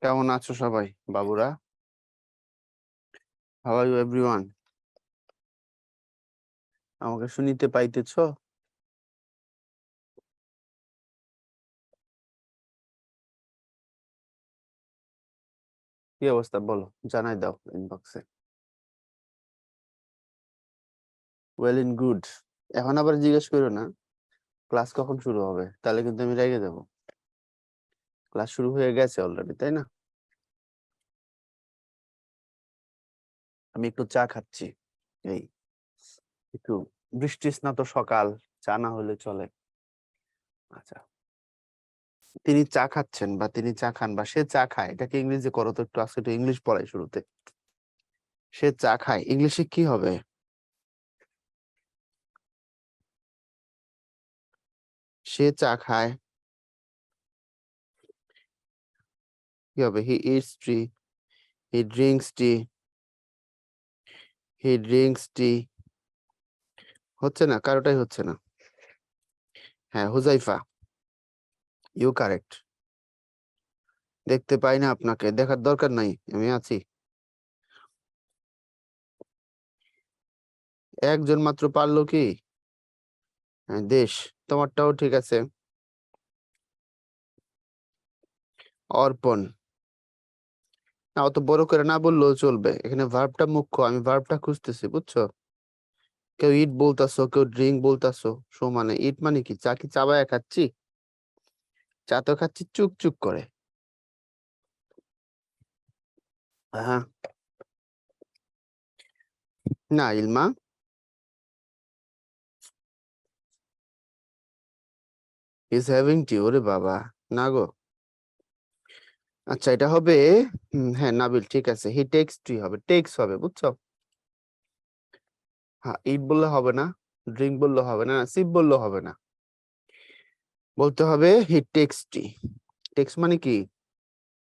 কেমন আছো সবাই বাবুরা? How are you everyone? আমাকে শুনিতে পাইতেছ? কি অবস্থা বলো, জানাই দাও ইনবক্সে। Well in good. এখন আবার জিজ্ঞেস করো না ক্লাস কখন শুরু হবে, তাহলে কিন্তু আমি রেগে যাবো। ক্লাস শুরু হয়ে গেছে অলরেডি, তাই না? আমি একটু চা খাচ্ছি। এই একটু বৃষ্টি স্নাত সকাল, চা না হলে চলে। আচ্ছা, তিনি চা খাচ্ছেন বা তিনি চা খান বা সে চা খায়, এটাকে ইংরেজি করো তো একটু, আজকে একটু ইংলিশ পড়াই শুরুতে। সে চা খায়, ইংলিশে কি হবে? সে চা খায় কি হবে? He eats tea, he drinks tea, he drinks tea. হচ্ছে না, কারোটাই হচ্ছে না। হ্যাঁ, হুজাইফা, ইউ কারেক্ট। দেখতে পাই না আপনাকে, দেখার দরকার নাই, আমি আছি। একজন মাত্র পারলো কি? হ্যাঁ, দেশ। তোমারটাও ঠিক আছে। অর্পণ। না, অত বড় করে না বললেও চলবে, এখানে ভার্বটা মুখ্য, আমি ভার্বটা খুঁজতেছি, বুঝছো? কেউ ইট বলতাছো, কেউ ড্রিঙ্ক বলতাছো, সমানে। ইট মানে কি? চা কি চাবায়া খাচ্ছি? চা তো খাচ্ছি চুক চুক করে। হ্যাঁ। না ইলমা, ইজ হ্যাভিং টি। ওরে বাবা, না গো। আচ্ছা, এটা হবে হ্যাঁ নাবিল, ঠিক আছে। হি টেক্স টি হবে, টেক্স হবে, বুঝছো? হ্যাঁ, ইট বললে হবে না, ড্রিঙ্ক বললে হবে না, সিপ বললে হবে না, বলতে হবে হি টেক্স টি। টেক্স মানে কি?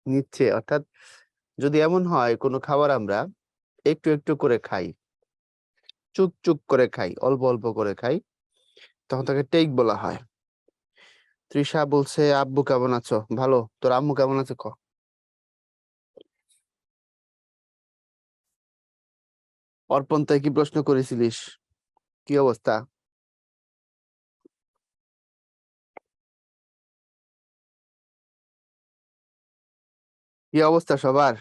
নিচ্ছে, অর্থাৎ যদি এমন হয় কোনো খাবার আমরা একটু একটু করে খাই, চুক চুক করে খাই, অল্প অল্প করে খাই, তখন তাকে টেক বলা হয়। তৃষা বলছে আব্বু কেমন আছো? ভালো। তোর আম্মু কেমন আছে ক। অর্পণ, তাই কি প্রশ্ন করেছিলিস? কি অবস্থা? কি অবস্থা সবার?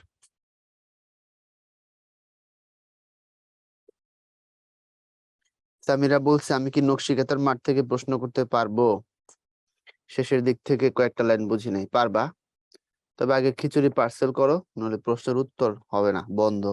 সামিরা বলছে আমি কি নকশিকাতার মাঠ থেকে প্রশ্ন করতে পারবো? শেষের দিক থেকে কয়েকটা লাইন বুঝি নাই। পারবা, তবে আগে খিচুড়ি পার্সেল করো, নইলে প্রশ্নের উত্তর হবে না, বন্ধ।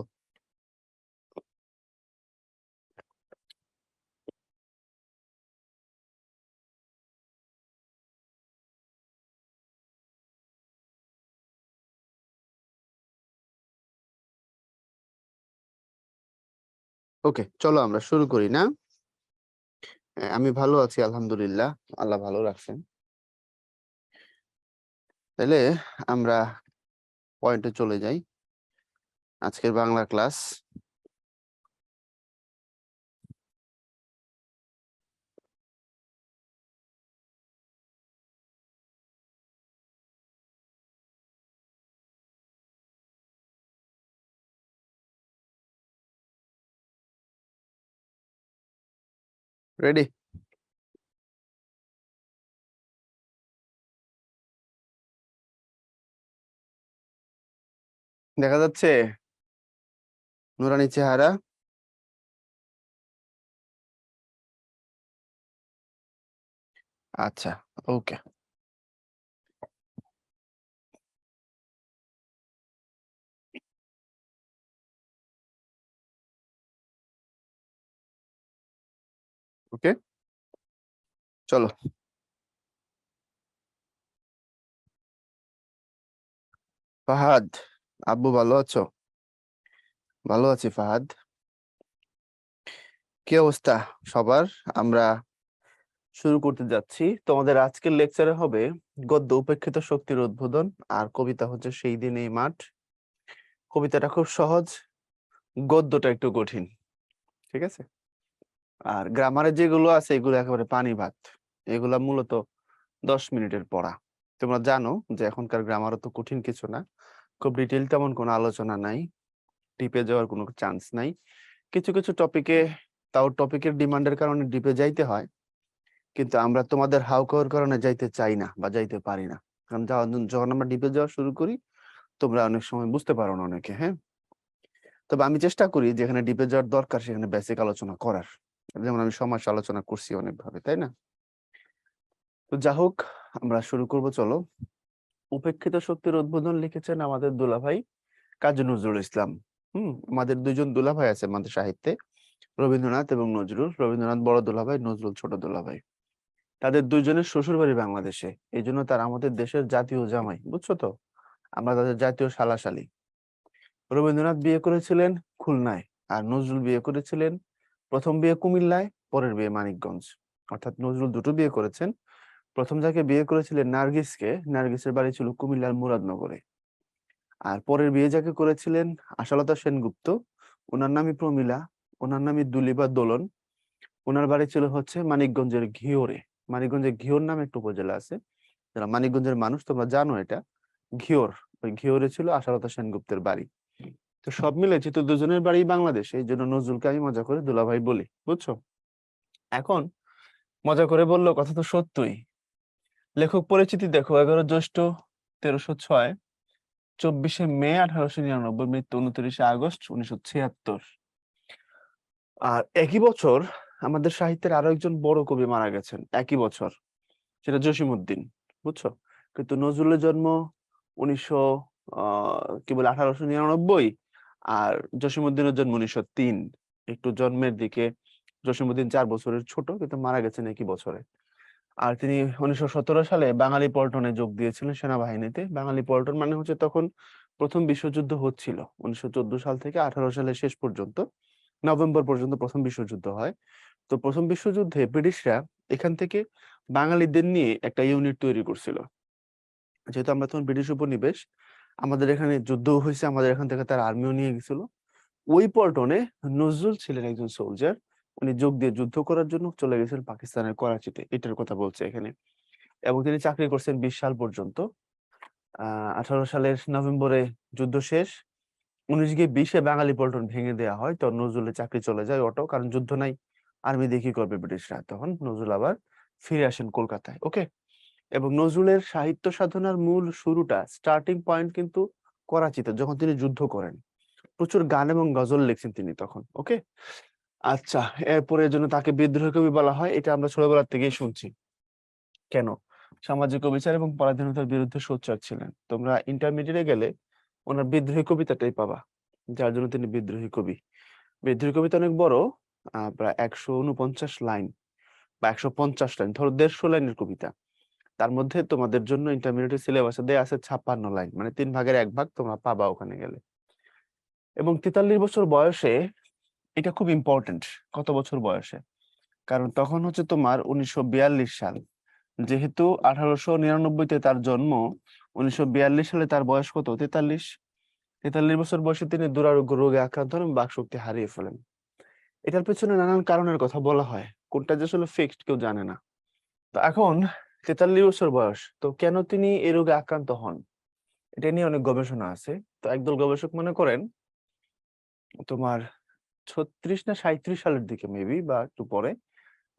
ওকে, চলো আমরা শুরু করি না? আমি ভালো আছি আলহামদুলিল্লাহ, আল্লাহ ভালো রাখছেন। তাহলে আমরা পয়েন্টে চলে যাই। আজকের বাংলা ক্লাস। রেডি? দেখা যাচ্ছে নুরানি চেহারা? আচ্ছা, ওকে। ওকে, চলো। ফাহাদ, আব্বু ভালো আছো? ভালো আছি ফাহাদ। কি অবস্থা সবার? আমরা শুরু করতে যাচ্ছি। তোমাদের আজকের লেকচারে হবে গদ্য উপেক্ষিত শক্তির উদ্বোধন, আর কবিতা হচ্ছে সেই দিন এই মাঠ। কবিতাটা খুব সহজ, গদ্যটা একটু কঠিন, ঠিক আছে? আর গ্রামারে যেগুলো আছে এগুলো একেবারে পানি ভাত। এগুলা মূলত 10 মিনিটের পড়া। তোমরা জানো যে এখনকার গ্রামারও তো কঠিন কিছু না, খুব ডিটেইল তেমন কোনো আলোচনা নাই, ডিপে যাওয়ার কোনো চান্স নাই। কিছু কিছু টপিকে তাও টপিকের ডিমান্ডের কারণে ডিপে যাইতে হয়, কিন্তু আমরা তোমাদের হাউকাওয়ার কারণে যাইতে চাই না বা যাইতে পারি না। কারণ যখন আমরা ডিপে যাওয়া শুরু করি তোমরা অনেক সময় বুঝতে পারো না অনেকে, হ্যাঁ। তবে আমি চেষ্টা করি যেখানে ডিপে যাওয়ার দরকার সেখানে বেসিক আলোচনা করার, যেমন আমি সমাজ আলোচনা করছি অনেকভাবে, তাই না? তো যা হোক, আমরা শুরু করব, চলো। উপেক্ষিত শক্তির উদ্বোধন লিখেছেন আমাদের দুলাভাই কাজী নজরুল ইসলাম। আমাদের দুইজন দুলাভাই আছে আমাদের সাহিত্যে, রবীন্দ্রনাথ এবং নজরুল। রবীন্দ্রনাথ বড় দুলাভাই, নজরুল ছোট দুলাভাই। তাদের দুইজনের শ্বশুর বাড়ি বাংলাদেশে, এই জন্য তারা আমাদের দেশের জাতীয় জামাই, বুঝছো তো? আমরা তাদের জাতীয় শালাশালী। রবীন্দ্রনাথ বিয়ে করেছিলেন খুলনায়, আর নজরুল বিয়ে করেছিলেন, প্রথম বিয়ে কুমিল্লায়, পরের বিয়ে মানিকগঞ্জ। অর্থাৎ নজরুল দুটো বিয়ে করেছেন। প্রথম যাকে বিয়ে করেছিলেন নার্গিসকে, নার্গিসের বাড়ি ছিল কুমিল্লার মুরাদনগরে। আর পরের বিয়ে যাকে করেছিলেন আশালতা সেনগুপ্ত, ওনার নামই প্রমীলা, ওনার নামই দুলি বা দোলন। ওনার বাড়ি ছিল হচ্ছে মানিকগঞ্জের ঘিওরে। মানিকগঞ্জের ঘিওর নামে একটা উপজেলা আছে, যারা মানিকগঞ্জের মানুষ তোমরা জানো এটা, ঘিওর। ওই ঘিওরে ছিল আশালতা সেনগুপ্তের বাড়ি। তো সব মিলে যেহেতু দুজনের বাড়ি বাংলাদেশে, এই জন্য নজরুলকে আমি মজা করে দুলাভাই বলি, বুঝছো? এখন মজা করে বললো, কথা তো সত্যই। লেখক পরিচিতি দেখো: 11 জ্যৈষ্ঠ 1306, 24 মে 1899, মৃত্যু 29 আগস্ট 1976। আর একই বছর আমাদের সাহিত্যের আরো একজন বড় কবি মারা গেছেন একই বছর, সেটা জসিমউদ্দিন, বুঝছো? কিন্তু নজরুলের জন্ম 1900 কি বলে 1899, আর জসিমউদ্দিনের জন্ম 1903। একটু জন্মের দিকে জসিমউদ্দিন 4 বছরের ছোট, কিন্তু মারা গেছেন একই বছরে। আর তিনি 1917 সালে বাঙালি পল্টনে যোগ দিয়েছিলেন সেনাবাহিনীতে। বাঙালি পল্টন মানে হচ্ছে তখন প্রথম বিশ্বযুদ্ধ হচ্ছিল, 1914 সাল থেকে 18 সালের শেষ পর্যন্ত, নভেম্বর পর্যন্ত প্রথম বিশ্বযুদ্ধ হয়। তো প্রথম বিশ্বযুদ্ধে ব্রিটিশরা এখান থেকে বাঙালিদের নিয়ে একটা ইউনিট তৈরি করছিল। যেহেতু আমরা তখন ব্রিটিশ উপনিবেশ, আমাদের এখানে যুদ্ধও হয়েছে, আমাদের এখান থেকে তার আর্মিও নিয়ে গেছিল। ওই পল্টনে নজরুল ছিলেন একজন সোলজার। উনি যোগ দিয়ে যুদ্ধ করার জন্য চলে গেছেন পাকিস্তানের করাচিতে, এটার কথা বলছে এখানে। এবং তিনি চাকরি করছেন 20 সাল পর্যন্ত। 18 সালের নভেম্বরে যুদ্ধ শেষ, 19 গিয়ে 20-এ বাঙালি পল্টন ভেঙে দেওয়া হয়। তো নজরুলের চাকরি চলে যায় অটো, কারণ যুদ্ধ নাই, আর্মি দিয়ে কি করবে ব্রিটিশরা। তখন নজরুল আবার ফিরে আসেন কলকাতায়, ওকে। এবং নজরুলের সাহিত্য সাধনার মূল শুরুটা, স্টার্টিং পয়েন্ট কিন্তু করাচিতে, যখন তিনি যুদ্ধ করেন। প্রচুর গান এবং গজল লিখছেন তিনি তখন, ওকে। আচ্ছা, এরপরে জন্য তাকে বিদ্রোহী কবি বলা হয়, এটা আমরা ছোটবেলা থেকেই শুনছি। কেন? সামাজিক অবিচার এবং পরাধীনতার বিরুদ্ধে সোচ্চার ছিলেন। তোমরা ইন্টারমিডিয়েটে গেলে ওনার বিদ্রোহী কবিতাটাই পাবা, যার জন্য তিনি বিদ্রোহী কবি। বিদ্রোহী কবিতা অনেক বড়, প্রায় 149 লাইন বা 150 লাইন, ধরো 150 লাইনের কবিতা। তার মধ্যে তোমাদের জন্য ইন্টারমিডিয়েট সিলেবাসে দেয়া আছে 56 লাইন, মানে 3 ভাগের 1 ভাগ তোমরা পাবা ওখানে গেলে। এবং 43 বছর বয়সে, এটা খুব ইম্পর্টেন্ট, কত বছর বয়সে, কারণ তখন হচ্ছে তোমার 1942 সাল। যেহেতু 1899-তে তার জন্ম, 1942 সালে তার বয়স কত? 43। 43 বছর বয়সে তিনি দুরারোগ্য রোগে আক্রান্ত হন, বাকশক্তি হারিয়ে ফেলেন। এটার পেছনে নানান কারণের কথা বলা হয়, কোনটা যে আসলে ফিক্সড কেউ জানে না। তো এখন 43 বছর বয়স, তো কেন তিনি এই রোগে আক্রান্ত হন, এটা নিয়ে অনেক গবেষণা আছে। তো একদল গবেষক মনে করেন তোমার 36 না 37 সালের দিকে মেবি, বা একটু পরে,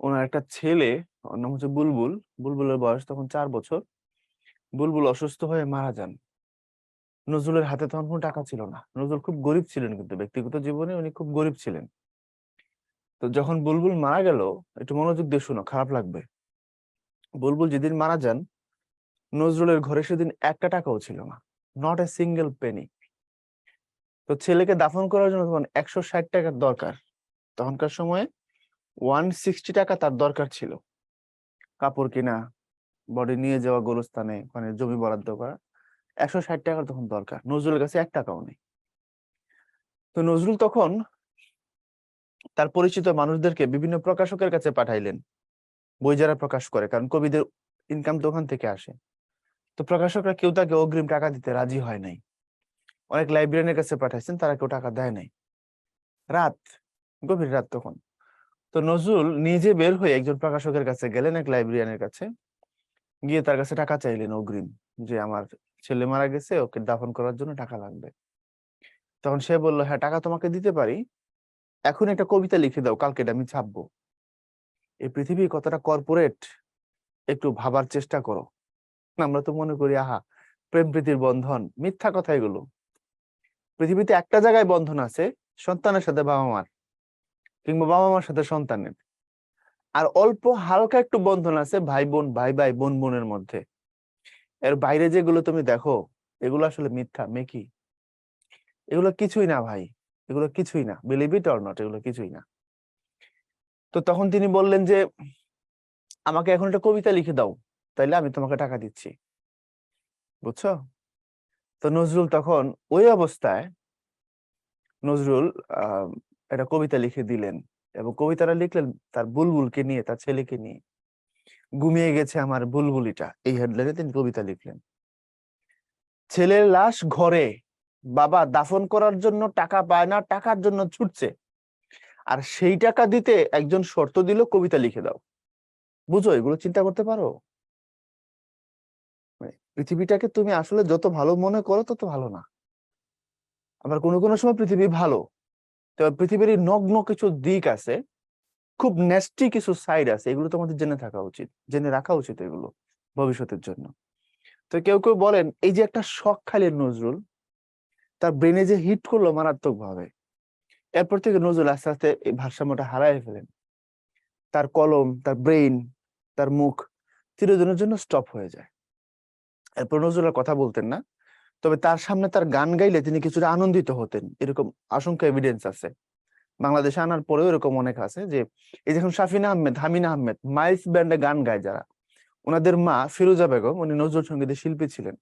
ওনার একটা ছেলে, ওর নাম হচ্ছে বুলবুল। বুলবুলের বয়স তখন 4 বছর। বুলবুল অসুস্থ হয়ে মারা যান। নজরুলের হাতে তখন কোনো টাকা ছিল না, নজরুল খুব গরিব ছিলেন, কিন্তু ব্যক্তিগত জীবনে উনি খুব গরিব ছিলেন। তো যখন বুলবুল মারা গেল, একটু মনোযোগ দিয়ে শোনো, খারাপ লাগবে। বুলবুল যেদিন মারা যান, নজরুলের ঘরে সেদিন একটা টাকাও ছিল না, নট এ সিঙ্গেল পেনি। তো ছেলেকে দাফন করার জন্য তখন 160 টাকার দরকার। তখনকার সময়ে 160 টাকা তার দরকার ছিল, কাপড় কিনা, বডি নিয়ে যাওয়া গোরস্থানে, ওখানে জমি বরাদ্দ করা। 160 টাকার তখন দরকার, নজরুলের কাছে 1 টাকাও নেই। তো নজরুল তখন তার পরিচিত মানুষদেরকে বিভিন্ন প্রকাশকের কাছে পাঠাইলেন, বই যারা প্রকাশ করে, কারণ কবিদের ইনকাম তো ওখান থেকে আসে। তো প্রকাশকরা কেউ তাকে অগ্রিম টাকা দিতে রাজি হয় নাই। অনেক লাইব্রেরিয়ানের কাছে পাঠাইছেন, তারা কেউ টাকা দেয় নাই। রাত, গভীর রাত তখন। তো নজরুল নিজে বের হয়ে একজন প্রকাশকের কাছে গেলেন, এক লাইব্রেরিয়ানের কাছে গিয়ে তার কাছে টাকা চাইলেন অগ্রিম, যে আমার ছেলে মারা গেছে, ওকে দাফন করার জন্য টাকা লাগবে। তখন সে বলল, হ্যাঁ টাকা তোমাকে দিতে পারি, এখন একটা কবিতা লিখে দাও, কালকে এটা আমি ছাপবো। এই পৃথিবী কতটা কর্পোরেট, একটু ভাবার চেষ্টা করো। আমরা তো মনে করি আহা প্রেম প্রীতির বন্ধন, মিথ্যা কথা এগুলো। পৃথিবীতে একটা জায়গায় বন্ধন আছে, সন্তানের সাথে বাবা মার, কিংবা বাবা মার সাথে সন্তানের। আর অল্প হালকা একটু বন্ধন আছে ভাই বোন, ভাই ভাই, বোন বোনের মধ্যে। এর বাইরে যেগুলো তুমি দেখো, এগুলো আসলে মিথ্যা, মেকি। এগুলো কিছুই না ভাই, এগুলো কিছুই না, বিলিভ ইট অর নট, এগুলো কিছুই না। তো তখন তিনি বললেন যে আমাকে এখন একটা কবিতা লিখে দাও, তাইলে আমি তোমাকে টাকা দিচ্ছি। বুঝছো? তো নজরুল তখন ওই অবস্থায় নজরুল একটা কবিতা লিখে দিলেন, এবং কবিতাটা লিখলেন তার বুলবুলকে নিয়ে, তার ছেলেকে নিয়ে। ঘুমিয়ে গেছে আমার বুলবুলিটা, এই হেডলাইনে তিনি কবিতা লিখলেন। ছেলের লাশ ঘরে, বাবা দাফন করার জন্য টাকা পায় না, টাকার জন্য ছুটছে, আর সেই টাকা দিতে একজন শর্ত দিল, কবিতা লিখে দাও। বুঝো, এগুলো চিন্তা করতে পারো? পৃথিবীটাকে তুমি আসলে যত ভালো মনে করো তত ভালো না। আবার কোনো কোনো সময় পৃথিবী ভালো, তবে পৃথিবীর নগ্ন কিছু দিক আছে, খুব নেস্টি কিছু সাইড আছে, এগুলো তোমাদের জেনে থাকা উচিত, জেনে রাখা উচিত এগুলো ভবিষ্যতের জন্য। তো কেউ কেউ বলেন এই যে একটা শখ খালি নজরুল, তার ব্রেনে যে হিট করলো মারাত্মক ভাবে, এরপর থেকে নজরুল আস্তে আস্তে এই ভারসাম্যটা হারায় ফেলেন। তার কলম, তার ব্রেইন, তার মুখ চিরদিনের জন্য স্টপ হয়ে যায়। এরপর নজরুল আর কথা বলতেন না, তবে তার সামনে তার গান গাইলে তিনি কিছুটা আনন্দিত হতেন, এরকম অসংখ্য এভিডেন্স আছে। বাংলাদেশে আনার পরেও এরকম অনেক আছে, যে এই যখন শাফিনা আহমেদ, হামিনা আহমেদ, মাইলস ব্যান্ডে গান গায় যারা, ওনাদের মা ফিরোজা বেগম, উনি নজরুল সঙ্গীতের শিল্পী ছিলেন।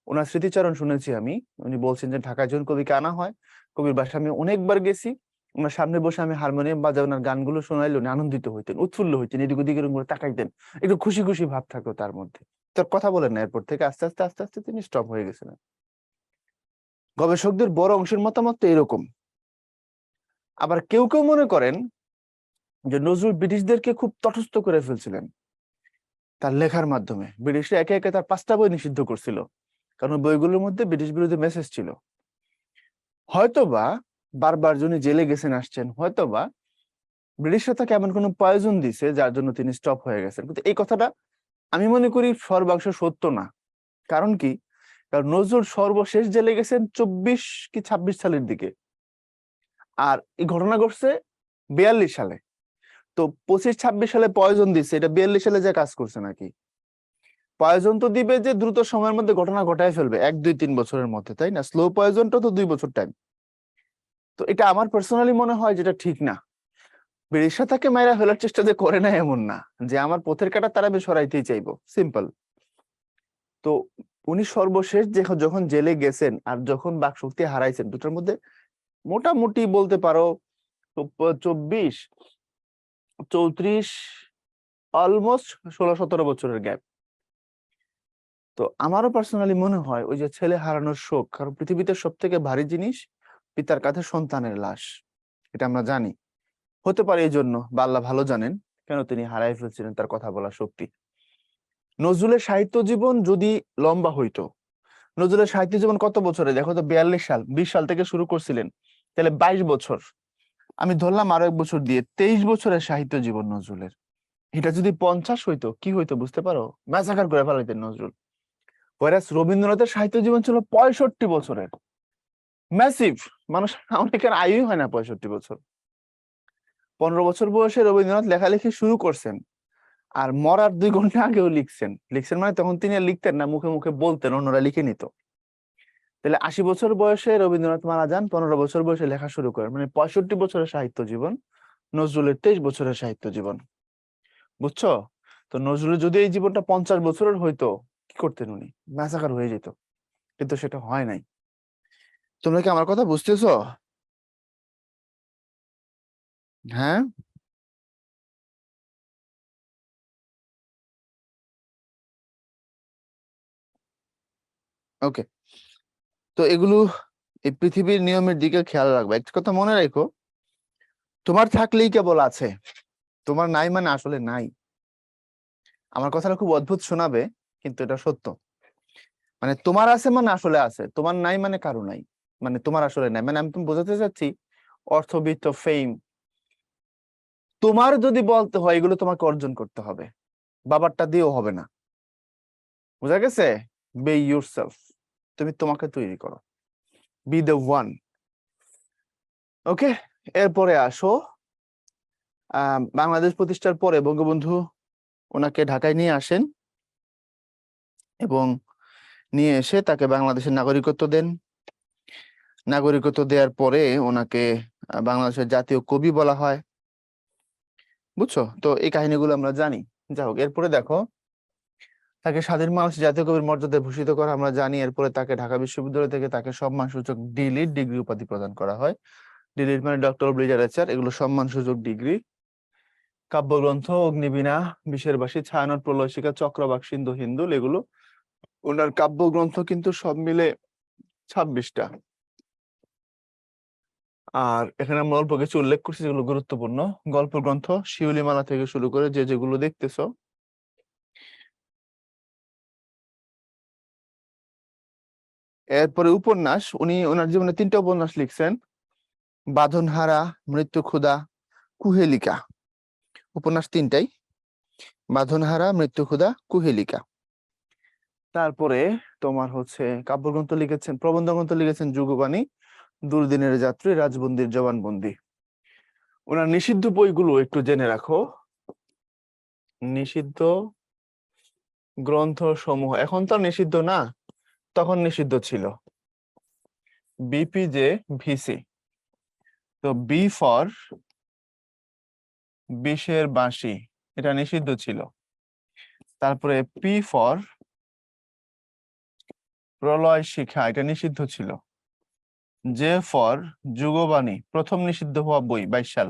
ওনার স্মৃতিচারণ শুনেছি আমি। উনি বলছেন যে ঢাকায় যখন কবিকে আনা হয়, কবির বাসায় আমি অনেকবার গেছি, ওনার সামনে বসে আমি হারমোনিয়াম বাজাই, ওনার গানগুলো শোনাইলে উনি আনন্দিত হইতেন, উৎফুল্ল হইতেন, এদিক ওদিক এরকম করে তাকাইতেন, একটু খুশি খুশি ভাব থাকতো তার মধ্যে। তার কথা বলেন না, এরপর থেকে আস্তে আস্তে আস্তে আস্তে তিনি স্টপ হয়ে গেছিলেন। গবেষকদের বড় অংশের মতামত তো এরকম। আবার কেউ কেউ মনে করেন যে নজরুল ব্রিটিশদেরকে খুব তটস্থ করে ফেলছিলেন তার লেখার মাধ্যমে। ব্রিটিশরা একে একে তার 5টা বই নিষিদ্ধ করছিল, কারণ বইগুলোর মধ্যে ব্রিটিশ বিরোধী মেসেজ ছিল। হয়তোবা বারবার যিনি জেলে গেছেন আসছেন, হয়তোবা ব্রিটিশরা তাকে এমন কোনো প্রয়োজন দিছে যার জন্য তিনি স্টপ হয়ে গেছেন, কিন্তু এই কথাটা আমি মনে করি সর্বাংশ সত্য না। কারণ কি? কারণ নজরুল সর্বশেষ জেলে গেছেন 24 কি 26 সালের দিকে, আর এই ঘটনা ঘটছে 42 সালে। তো 25-26 সালে পয়জন দিচ্ছে, এটা 42 সালে যে কাজ করছে নাকি? পয়জন তো দিবে যে দ্রুত সময়ের মধ্যে ঘটনা ঘটায় ফেলবে, 1-2-3 বছরের মধ্যে, তাই না? স্লো পয়জনটা তো 2 বছর টাইম। তো এটা আমার পার্সোনালি মনে হয় যেটা ঠিক না। ব্রিটিশরা তাকে মাইরা ফেলার চেষ্টা যে করে না এমন না, যে আমার পথের কাটা তারা আমি সরাইতেই চাইবো, সিম্পল। তো উনি সর্বশেষ যখন জেলে গেছেন আর যখন বাকশক্তি হারাইছেন, দুটার মধ্যে মোটামুটি বলতে পারো 24, 34, অলমোস্ট 16-17 বছরের গ্যাপ। তো আমারও পার্সোনালি মনে হয় ওই যে ছেলে হারানোর শোক, কারণ পৃথিবীতে সব থেকে ভারী জিনিস পিতার কাছে সন্তানের লাশ, এটা আমরা জানি। হতে পারে এই জন্য, বা আল্লাহ ভালো জানেন কেন তিনি হারাই ফেলছিলেন তার কথা বলার শক্তি। নজরুলের সাহিত্য জীবন যদি লম্বা হইতো, নজরুলের সাহিত্য জীবন কত বছরে দেখো তো, 42 সাল, 20 সাল থেকে শুরু করছিলেন, তাহলে 22 বছর, আমি ধরলাম আরো 1 বছর দিয়ে 23 বছরের সাহিত্য জীবন নজরুলের। এটা যদি 50 হইতো, কি হইতো বুঝতে পারো? ম্যাসাকার করে ফেলাইতেন নজরুল। ওয়ারাস রবীন্দ্রনাথের সাহিত্য জীবন ছিল 65 বছরের, ম্যাসিভ। মানুষ, অনেকের আয়ুই হয় না 65 বছর। 15 বছর বয়সে রবীন্দ্রনাথ লেখালেখি শুরু করছেন, আর মরার 2 ঘন্টা আগেও লিখছেন। লিখছেন মানে তখন তিনি আর লিখতেন না, মুখে মুখে বলতেন, অন্যরা লিখে নিত। তাহলে 80 বছর বয়সে রবীন্দ্রনাথ মারা যান, 15 বছর বয়সে লেখা শুরু করেন, মানে 65 বছরের সাহিত্য জীবন। নজরুলের 23 বছরের সাহিত্য জীবন। বুঝছো? তো নজরুলের যদি এই জীবনটা 50 বছরের হইতো, কি করতেন উনি? ম্যাসাকার হয়ে যেত, কিন্তু সেটা হয় নাই। তোমরা কি আমার কথা বুঝতেছো? হ্যাঁ, ওকে। তো এগুলো এই পৃথিবীর নিয়মের দিকে খেয়াল রাখবে। একটা কথা মনে রাখো, তোমার থাকলেই কেবল আছে, তোমার নাই মানে আসলে নাই। আমার কথাটা খুব অদ্ভুত শোনাবে, কিন্তু এটা সত্য। মানে তোমার আছে মানে আসলে আছে, তোমার নাই মানে কারো নাই, মানে তোমার আসলে নাই, মানে আমি তুমি বোঝাতে চাচ্ছি অর্থবিত্ত, ফেম, তোমার যদি বলতে হয় এগুলো তোমাকে অর্জন করতে হবে, বাবারটা দিয়েও হবে না। বুঝা গেছে? বি ইউরসেলফ, তুমি তোমাকে তৈরি করো, বি দ্য ওয়ান। ওকে, এরপরে আসো, বাংলাদেশ প্রতিষ্ঠার পরে বঙ্গবন্ধু ওনাকে ঢাকায় নিয়ে আসেন এবং নিয়ে এসে তাকে বাংলাদেশের নাগরিকত্ব দেন। নাগরিকত্ব দেওয়ার পরে ওনাকে বাংলাদেশের জাতীয় কবি বলা হয়। বুঝছো তো, এই কাহিনীগুলো আমরা জানি। যাই হোক, এরপরে দেখো, তাকে স্বাধীন বাংলাদেশ জাতীয় কবির মর্যাদায় ভূষিত করা আমরা জানি। এরপরে তাকে ঢাকা বিশ্ববিদ্যালয় থেকে তাকে সম্মানসূচক ডিলিট ডিগ্রি উপাধি প্রদান করা হয়। ডিলিট মানে ডক্টর অব লিটারেচার, এগুলো সম্মানসূচক ডিগ্রি। কাব্যগ্রন্থ অগ্নিবীণা, বিষের বাসী, ছায়ানট, প্রলয়শিখা, চক্রবাক, সিন্ধু হিন্দুল, এগুলো ওনার কাব্যগ্রন্থ কিন্তু সব মিলে 26টা। আর এখানে আমরা অল্প কিছু উল্লেখ করছি যেগুলো গুরুত্বপূর্ণ। গল্প গ্রন্থ শিউলিমালা থেকে শুরু করে যে যেগুলো দেখতেছো, এরপরে উপন্যাস, উনি ওনার জীবনে 3টা উপন্যাস লিখছেন: বাঁধনহারা, মৃত্যু ক্ষুধা, কুহেলিকা। উপন্যাস 3টাই, বাঁধনহারা, মৃত্যু ক্ষুধা, কুহেলিকা। তারপরে তোমার হচ্ছে কাব্যগ্রন্থ লিখেছেন, প্রবন্ধ গ্রন্থ লিখেছেন যুগবাণী, দুর্দিনের যাত্রী, রাজবন্দির জবানবন্দি। ওনার নিষিদ্ধ বইগুলো একটু জেনে রাখো। নিষিদ্ধ গ্রন্থ সমূহ, এখন তো নিষিদ্ধ না, তখন নিষিদ্ধ ছিল। বিপিজে ভিসি, তো বি ফর বিষের বাঁশি, এটা নিষিদ্ধ ছিল। তারপরে পি ফর প্রলয় শিখা, এটা নিষিদ্ধ ছিল। জে ফর যুগবাণী, প্রথম নিষিদ্ধ হওয়া বই 22 সাল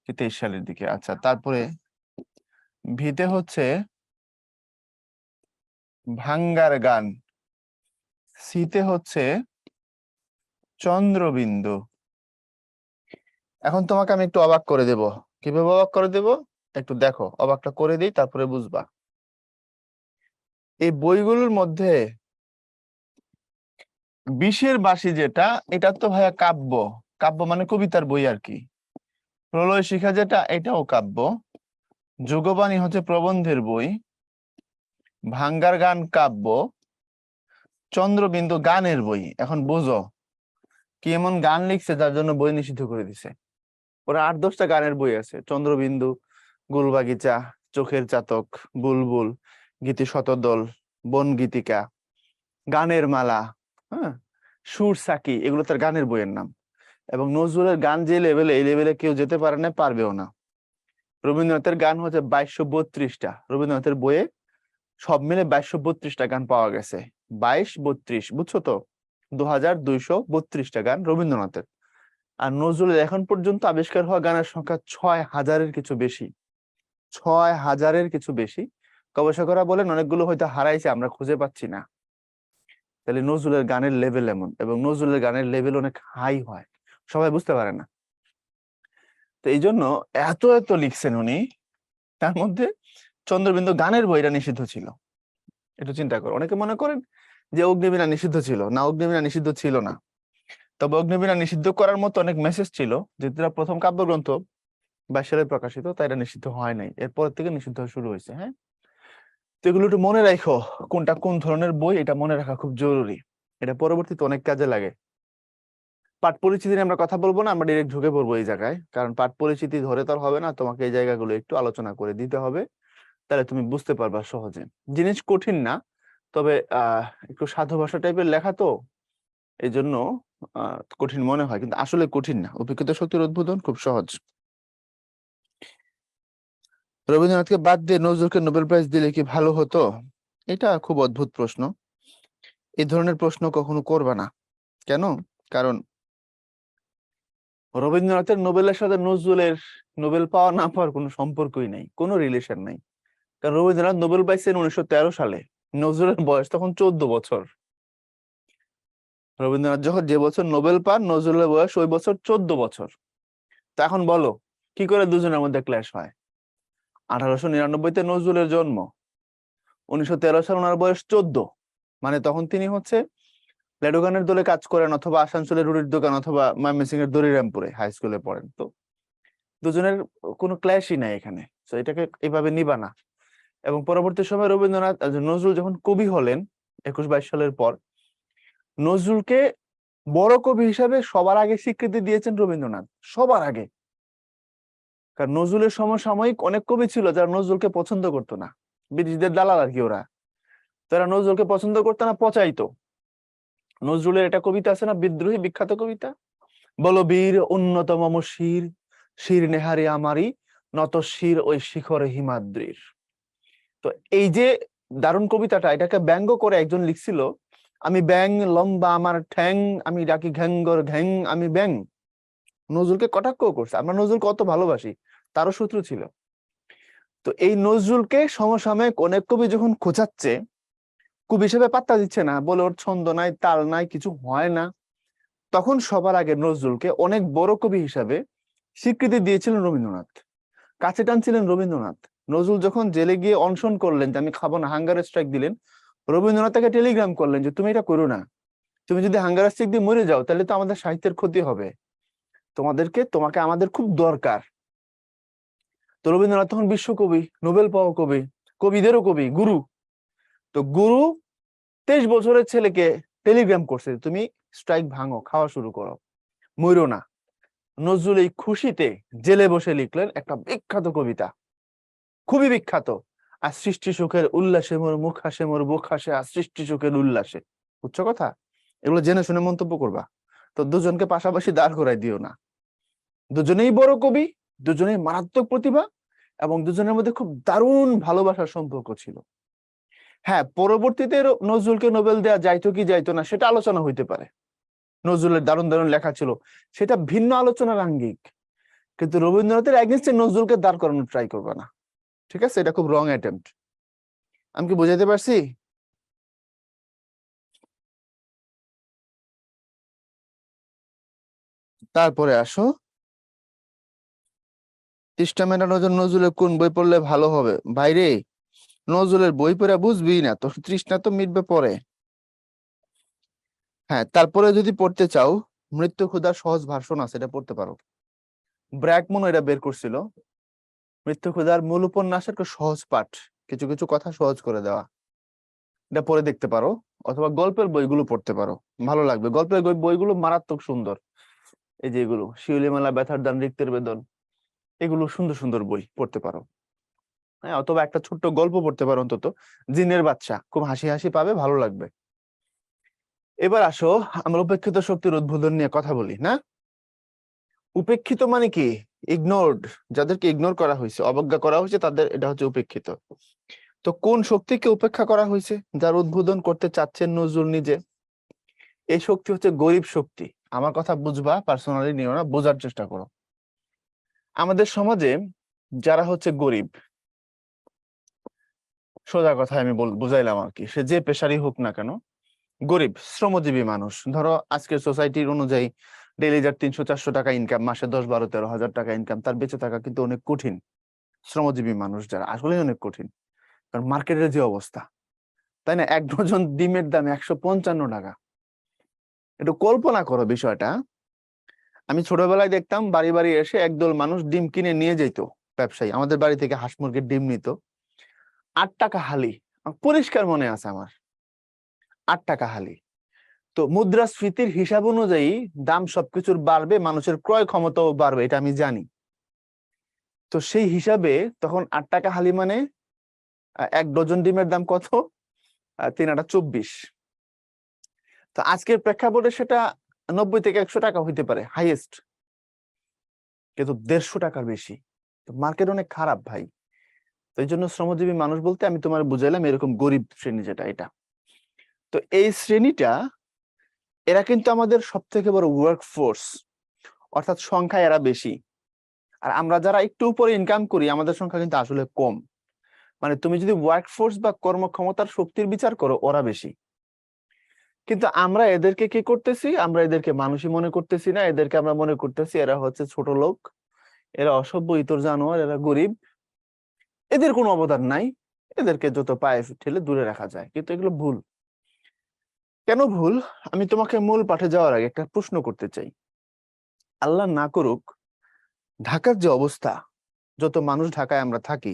কি 23 সালের দিকে। আচ্ছা, তারপরে ভিতে হচ্ছে ভাঙ্গার গান, সিতে হচ্ছে চন্দ্রবিন্দু। এখন তোমাকে আমি একটু অবাক করে দেব। কিভাবে অবাক করে দেব একটু দেখো, অবাকটা করে দিই, তারপরে বুঝবা। এই বইগুলোর মধ্যে বিষের বাঁশি যেটা, এটা তো ভাইয়া কাব্য, কাব্য মানে কবিতার বই আর কি। প্রলয় শিখা যেটা, এটাও কাব্য। যুগবাণী হচ্ছে প্রবন্ধের বই। ভাঙ্গার গান কাব্য। চন্দ্রবিন্দু গানের বই। এখন বুঝো কি এমন গান লিখছে যার জন্য বই নিষিদ্ধ করে দিছে। ওরা 8-10টা গানের বই আছে: চন্দ্রবিন্দু, গুলবাগিচা, চোখের চাতক, বুলবুল, গীতি শতদল, বন গীতিকা, গানের মালা, হ্যাঁ, সুর সাকি, এগুলো তার গানের বইয়ের নাম। এবং নজরুলের গান যে লেভেলে, এই লেভেলে কেউ যেতে পারে না, পারবেও না। রবীন্দ্রনাথের গান হচ্ছে 2232টা, রবীন্দ্রনাথের বইয়ে সব মিলে 2232টা গান পাওয়া গেছে। 22-32, বুঝছো তো, 2232টা গান রবীন্দ্রনাথের। আর নজরুলের এখন পর্যন্ত আবিষ্কার হওয়া গানের সংখ্যা 6000-এর কিছু বেশি। 6000-এর কিছু বেশি। গবেষকরা বলেন অনেকগুলো হয়তো হারাইছে, আমরা খুঁজে পাচ্ছি না। তাহলে নজরুলের গানের লেভেল এমন, এবং নজরুলের গানের লেভেল অনেক হাই হয়, সবাই বুঝতে পারে না। তো এই জন্য এত এত লিখছেন উনি। তার মধ্যে চন্দ্রবিন্দু গানের বইটা নিষিদ্ধ ছিল। একটু চিন্তা করো, অনেকে মনে করেন যে অগ্নিবীণা নিষিদ্ধ ছিল, না, অগ্নিবীণা নিষিদ্ধ ছিল না। তবে অগ্নিবীণা নিষিদ্ধ করার মতো অনেক মেসেজ ছিল, যেহেতু এটা প্রথম কাব্যগ্রন্থ 22 সালে প্রকাশিত, তাই এটা নিষিদ্ধ হয় নাই, এরপর থেকে নিষিদ্ধ হওয়া শুরু হয়েছে। হ্যাঁ, তো এগুলো একটু মনে রাখো, কোনটা কোন ধরনের বই, এটা মনে রাখা খুব জরুরি। এটা পরবর্তীতে অনেক কাজে লাগে। পাঠ পরিচিতি নিয়ে আমরা কথা বলবো না, আমরা ডিরেক্ট ঢুকে পড়বো এই জায়গায়, কারণ পাঠ পরিচিতি ধরে তো আর হবে না, তোমাকে এই জায়গাগুলো একটু আলোচনা করে দিতে হবে, তাহলে তুমি বুঝতে পারবা সহজে। জিনিস কঠিন না, তবে একটু সাধু ভাষা টাইপের লেখা তো, এই জন্য কঠিন মনে হয়, কিন্তু আসলে কঠিন না। উপেক্ষিত শক্তির উদ্বোধন খুব সহজ। রবীন্দ্রনাথকে বাদ দিয়ে নজরুলকে নোবেল প্রাইজ দিলে কি ভালো হতো? এটা খুব অদ্ভুত প্রশ্ন। এই ধরনের প্রশ্ন কখনো করবা না। কেন? কারণ রবীন্দ্রনাথের নোবেলের সাথে নজরুলের নোবেল পাওয়া না পাওয়ার কোনো সম্পর্কই নাই, কোনো রিলেশন নাই। কারণ রবীন্দ্রনাথ নোবেল পাইছেন 1913 সালে, নজরুলের বয়স তখন 14 বছর। রবীন্দ্রনাথ যখন যে বছর নোবেল পান, নজরুলের বয়স ওই বছর 14 বছর। তা এখন বলো কি করে দুজনের মধ্যে ক্ল্যাশ হয়? 1899-তে নজরুলের জন্ম, 1913 সালে ওনার বয়স 14, মানে তখন তিনি হচ্ছে লেডোগানের দলে কাজ করেন, অথবা আসানসোলের রুটির দোকান, অথবা ময়মনসিংহ এর দড়িরামপুরে হাই স্কুলে পড়েন। তো দুজনের কোনো ক্ল্যাশই নাই এখানে, তো এটাকে এইভাবে নিবা না। এবং পরবর্তী সময় রবীন্দ্রনাথ নজরুল যখন কবি হলেন 21-22 সালের পর, নজরুলকে বড় কবি হিসাবে সবার আগে স্বীকৃতি দিয়েছেন রবীন্দ্রনাথ, সবার আগে। কারণ নজরুলের সমসাময়িক অনেক কবি ছিল যারা নজরুলকে পছন্দ করতো না, ব্রিটিশদের দালাল আর কি ওরা। তারা নজরুলকে পছন্দ করতো না, পচাইতো। নজরুলের একটা কবিতা আছে না, বিদ্রোহী বিখ্যাত কবিতা, বলো বীর উন্নত মম শির, শির নেহারি আমারি, নত শির ওই শিখরে হিমাদ্রির। তো এই যে দারুণ কবিতাটা, এটাকে ব্যঙ্গ করে একজন লিখছিল, আমি ব্যাং লম্বা আমার ঠ্যাং, আমি ডাকি ঘ্যাঙ্গর ঘ্যাং আমি ব্যাং। নজরুলকে কটাক্ষ করছে। আমরা নজরুলকে কত ভালোবাসি, তারও শত্রু ছিল। তো এই নজরুলকে সমসাময়িক অনেক কবি যখন খোঁচাচ্ছে, কবি হিসেবে পাত্তা দিচ্ছে না, বলে ওর ছন্দ নাই, তাল নাই, কিছু হয় না, তখন সবার আগে নজরুলকে অনেক বড় কবি হিসাবে স্বীকৃতি দিয়েছিলেন রবীন্দ্রনাথ, কাছে টানছিলেন রবীন্দ্রনাথ। নজরুল যখন জেলে গিয়ে অনশন করলেন যে আমি খাবো না, হাঙ্গার স্ট্রাইক দিলেন, রবীন্দ্রনাথ তাকে টেলিগ্রাম করলেন যে তুমি এটা করো না, তুমি যদি হাঙ্গার স্ট্রাইক দিয়ে মরে যাও তাহলে তো আমাদের সাহিত্যের ক্ষতি হবে, তোমাকে আমাদের খুব দরকার। তো রবীন্দ্রনাথ তখন বিশ্বকবি, নোবেল পাওয়া কবি, কবিদেরও কবি, গুরু। তো গুরু 23 বছরের ছেলেকে টেলিগ্রাম করছে, তুমি স্ট্রাইক ভাঙো, খাওয়া শুরু করো, মরো না। নজরুল এই খুশিতে জেলে বসে লিখলেন একটা বিখ্যাত কবিতা, খুবই বিখ্যাত, আর সৃষ্টি সুখের উল্লাসে মোর মুখ হাসে, মোর বুক হাসে আর সৃষ্টি সুখের উল্লাসে। বুঝছো কথা? এগুলো জেনে শুনে মন্তব্য করবা। তো দুজনকে পাশাপাশি দাঁড় করাই দিও না। দুজনেই বড় কবি, দুজনেই মারাত্মক প্রতিভা, এবং দুজনের মধ্যে খুব দারুণ ভালোবাসার সম্পর্ক ছিল। হ্যাঁ, পরবর্তীতে নজরুলকে নোবেল দেয়া যাইতো কি যাইতো না সেটা আলোচনা হইতে পারে, নজরুলের দারুণ দারুণ লেখা ছিল, সেটা ভিন্ন আলোচনার আঙ্গিক। কিন্তু রবীন্দ্রনাথের এগেইনস্টে নজরুলকে দাঁড় করানোর ট্রাই করবে না, ঠিক আছে? এটা খুব রং অ্যাটেম্পট। আমি কি বুঝাইতে পারছি? তারপরে আসো, তৃষ্ণা মেটানোর জন্য নজরুলের কোন বই পড়লে ভালো হবে? ভাইরে, নজরুলের বই পড়া বুঝবি না, তোর তৃষ্ণা তো মিটবে পরে। হ্যাঁ, তারপরে যদি পড়তে চাও, মৃত্যু ক্ষুধার সহজ ভার্সন আছে, এটা পড়তে পারো। ব্র্যাকমন এটা বের করছিল, মৃত্যু ক্ষুধার মূল উপন্যাসের একটা সহজ পাঠ, কিছু কিছু কথা সহজ করে দেওয়া, এটা পড়ে দেখতে পারো। অথবা গল্পের বইগুলো পড়তে পারো, ভালো লাগবে। গল্পের বইগুলো মারাত্মক সুন্দর, এই যে এগুলো শিউলিমালা, ব্যথার দান, রিক্তের বেদন, এগুলো সুন্দর সুন্দর বই পড়তে পারো। হ্যাঁ, অথবা একটা ছোট্ট গল্প পড়তে পারো অন্তত, জিনের বাচ্চা, খুব হাসি হাসি পাবে, ভালো লাগবে। এবার আসো, আমরা উপেক্ষিত শক্তির উদ্বোধন নিয়ে কথা বলি না। উপেক্ষিত মানে কি? ইগনোরড, যাদেরকে ইগনোর করা হয়েছে, অবজ্ঞা করা হয়েছে, তাদের এটা হচ্ছে উপেক্ষিত। তো কোন শক্তিকে উপেক্ষা করা হয়েছে যার উদ্বোধন করতে চাচ্ছেন নজরুল নিজে? এই শক্তি হচ্ছে গরিব শক্তি। আমার কথা বুঝবা, পার্সোনালি নিও না, বোঝার চেষ্টা করো। আমাদের সমাজে যারা হচ্ছে গরিব, সোজা কথা আমি বুঝাইলাম আর কি, সে যে পেশারই হোক না কেন, গরিব শ্রমজীবী মানুষ, ধরো আজকের সোসাইটির অনুযায়ী ডেইলি যার 300-400 টাকা ইনকাম, মাসে 10-12-13 হাজার টাকা ইনকাম, তার বেঁচে থাকা কিন্তু অনেক কঠিন। শ্রমজীবী মানুষ যারা, আসলে অনেক কঠিন, কারণ মার্কেটের যে অবস্থা, তাই না? এক ডজন ডিমের দাম 155 টাকা। একটু কল্পনা করো বিষয়টা। আমি ছোটবেলায় দেখতাম বাড়ি বাড়ি এসে একদল মানুষ ডিম কিনে নিয়ে যেত, ব্যবসায়ী আমাদের বাড়ি থেকে হাঁস মুরগির ডিম নিত, 8 টাকা হালি। পরিষ্কার মনে আছে আমার, 8 টাকা হালি। তো মুদ্রাস্ফীতির হিসাব অনুযায়ী দাম সবকিছুর বাড়বে, মানুষের ক্রয় ক্ষমতাও বাড়বে, এটা আমি জানি। তো সেই হিসাবে তখন 8 টাকা হালি মানে এক ডজন ডিমের দাম কত? 3 8 24। তো আজকের প্রেক্ষাপটে সেটা 90 থেকে 100 টাকা হইতে পারে হাইয়েস্ট, কিন্তু 150 টাকার বেশি। তো মার্কেট অনেক খারাপ ভাই। তো এই জন্য শ্রমজীবী মানুষ বলতে আমি তোমার বুঝাইলাম এরকম গরিব শ্রেণী যেটা, এটা। তো এই শ্রেণীটা, এরা কিন্তু আমাদের সব থেকে বড় ওয়ার্ক ফোর্স, অর্থাৎ সংখ্যায় এরা বেশি। আর আমরা যারা একটু উপরে ইনকাম করি, আমাদের সংখ্যা কিন্তু আসলে কম। মানে তুমি যদি ওয়ার্ক ফোর্স বা কর্মক্ষমতার শক্তির বিচার করো, ওরা বেশি। কিন্তু আমরা এদেরকে কি করতেছি? আমরা এদেরকে মানুষই মনে করতেছি না, এদেরকে আমরা মনে করতেছি এরা হচ্ছে ছোট লোক, এরা অসভ্য, ইতর জানোয়ার, এরা গরিব, এদের কোনো অবদান নাই, এদেরকে যত পায়ে ঠেলে দূরে রাখা যায়। কিন্তু এগুলো ভুল। কেন ভুল? আমি তোমাকে মূল পাঠে যাওয়ার আগে একটা প্রশ্ন করতে চাই। আল্লাহ না করুক, ঢাকার যে অবস্থা, যত মানুষ ঢাকায় আমরা থাকি,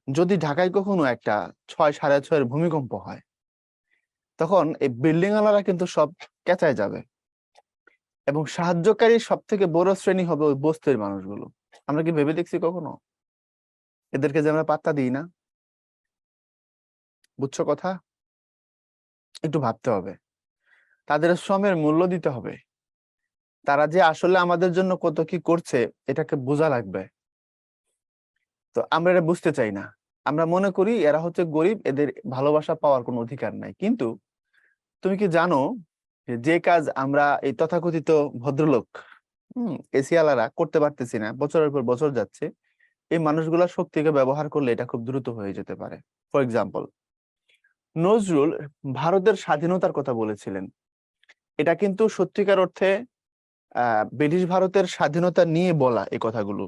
যদি ঢাকায় কখনো একটা 6, 6.5 ভূমিকম্প হয়, তখন এই বিল্ডিং ওয়ালারা কিন্তু সব কেচায় যাবে এবং সাহায্যকারী সব থেকে বড় শ্রেণী হবে ওই বস্তির মানুষগুলো। আমরা কি ভেবে দেখছি কখনো এদেরকে যে আমরা পাত্তা দিই না? বুঝছো কথা? একটু ভাবতে হবে, তাদের শ্রমের মূল্য দিতে হবে। তারা যে আসলে আমাদের জন্য কত কি করছে এটাকে বোঝা লাগবে। তো আমরা এটা বুঝতে চাই না। আমরা মনে করি এরা হচ্ছে গরিব, এদের ভালোবাসা পাওয়ার কোনো অধিকার নাই। কিন্তু তুমি কি জানো যে কাজ আমরা এই তথাকথিত ভদ্রলোক এসিয়ালারা করতে পারতেছি না, বছরের পর বছর যাচ্ছে, এই মানুষগুলা শক্তিকে ব্যবহার করলে এটা খুব দ্রুত হয়ে যেতে পারে। ফর এক্সাম্পল, নজরুল ভারতের স্বাধীনতার কথা বলেছিলেন। এটা কিন্তু সত্যিকার অর্থে ব্রিটিশ ভারতের স্বাধীনতা নিয়ে বলা এই কথাগুলো,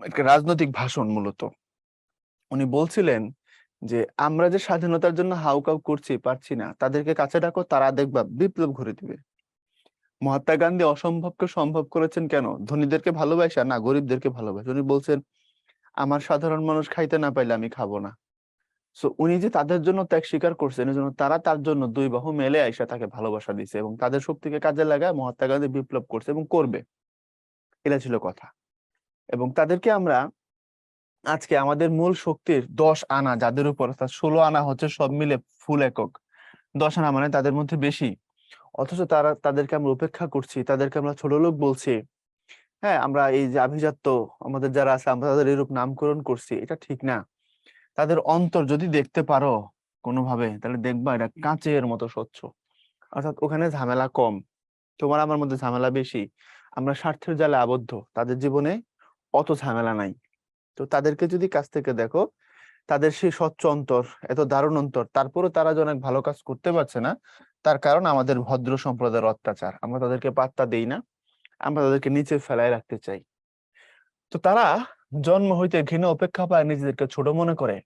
একটা রাজনৈতিক ভাষণ মূলত। উনি বলছিলেন যে আমরা যে স্বাধীনতার জন্য হাউকাউ করছি, পারছি না, তাদেরকে কাছে ডাকো, তারা দেখবা বিপ্লব ঘুরে দিবে। মহাত্মা গান্ধী অসম্ভবকে সম্ভব করেছেন কেন? ধনীদেরকে ভালোবাসা না, গরিবদেরকে ভালোবাসা। উনি বলছেন আমার সাধারণ মানুষ খাইতে না পাইলে আমি খাবো না। সো উনি যে তাদের জন্য ত্যাগ স্বীকার করছেন, এই জন্য তারা তার জন্য দুই বাহু মেলে আইসা তাকে ভালোবাসা দিছে এবং তাদের শক্তিকে কাজে লাগায় মহাত্মা গান্ধী বিপ্লব করছে এবং করবে। এটা ছিল কথা। এবং তাদেরকে আমরা আজকে আমাদের মূল শক্তির 10 আনা যাদের উপর, অর্থাৎ 16 আনা হচ্ছে সব মিলে ফুল একক, 10 আনা মানে তাদের মধ্যে বেশি, অথচ তাদেরকে আমরা উপেক্ষা করছি, তাদেরকে আমরা ছোট লোক বলছি। হ্যাঁ, আমরা এই যে আভিজাত্য আমাদের যারা আছে আমরা তাদের এরূপ নামকরণ করছি, এটা ঠিক না। তাদের অন্তর যদি দেখতে পারো কোনোভাবে, তাহলে দেখবা এটা কাঁচের মতো স্বচ্ছ। অর্থাৎ ওখানে ঝামেলা কম, তোমার আমার মধ্যে ঝামেলা বেশি। আমরা স্বার্থের জালে আবদ্ধ, তাদের জীবনে অত ঝামেলা নাই। তো তাদেরকে যদি কাছ থেকে দেখো, তাদের সেই স্বচ্ছ অন্তর, এত দারুণ অন্তর, তারপরও তারা যে অনেক ভালো কাজ করতে পারছে না, তার কারণ আমাদের ভদ্র সম্প্রদায়ের অত্যাচার। আমরা তাদেরকে পাত্তা দেই না, আমরা তাদেরকে নিচে ফেলায় রাখতে চাই। তো তারা জন্ম হইতে ঘৃণা উপেক্ষা পায়, নিজেদেরকে ছোট মনে করে,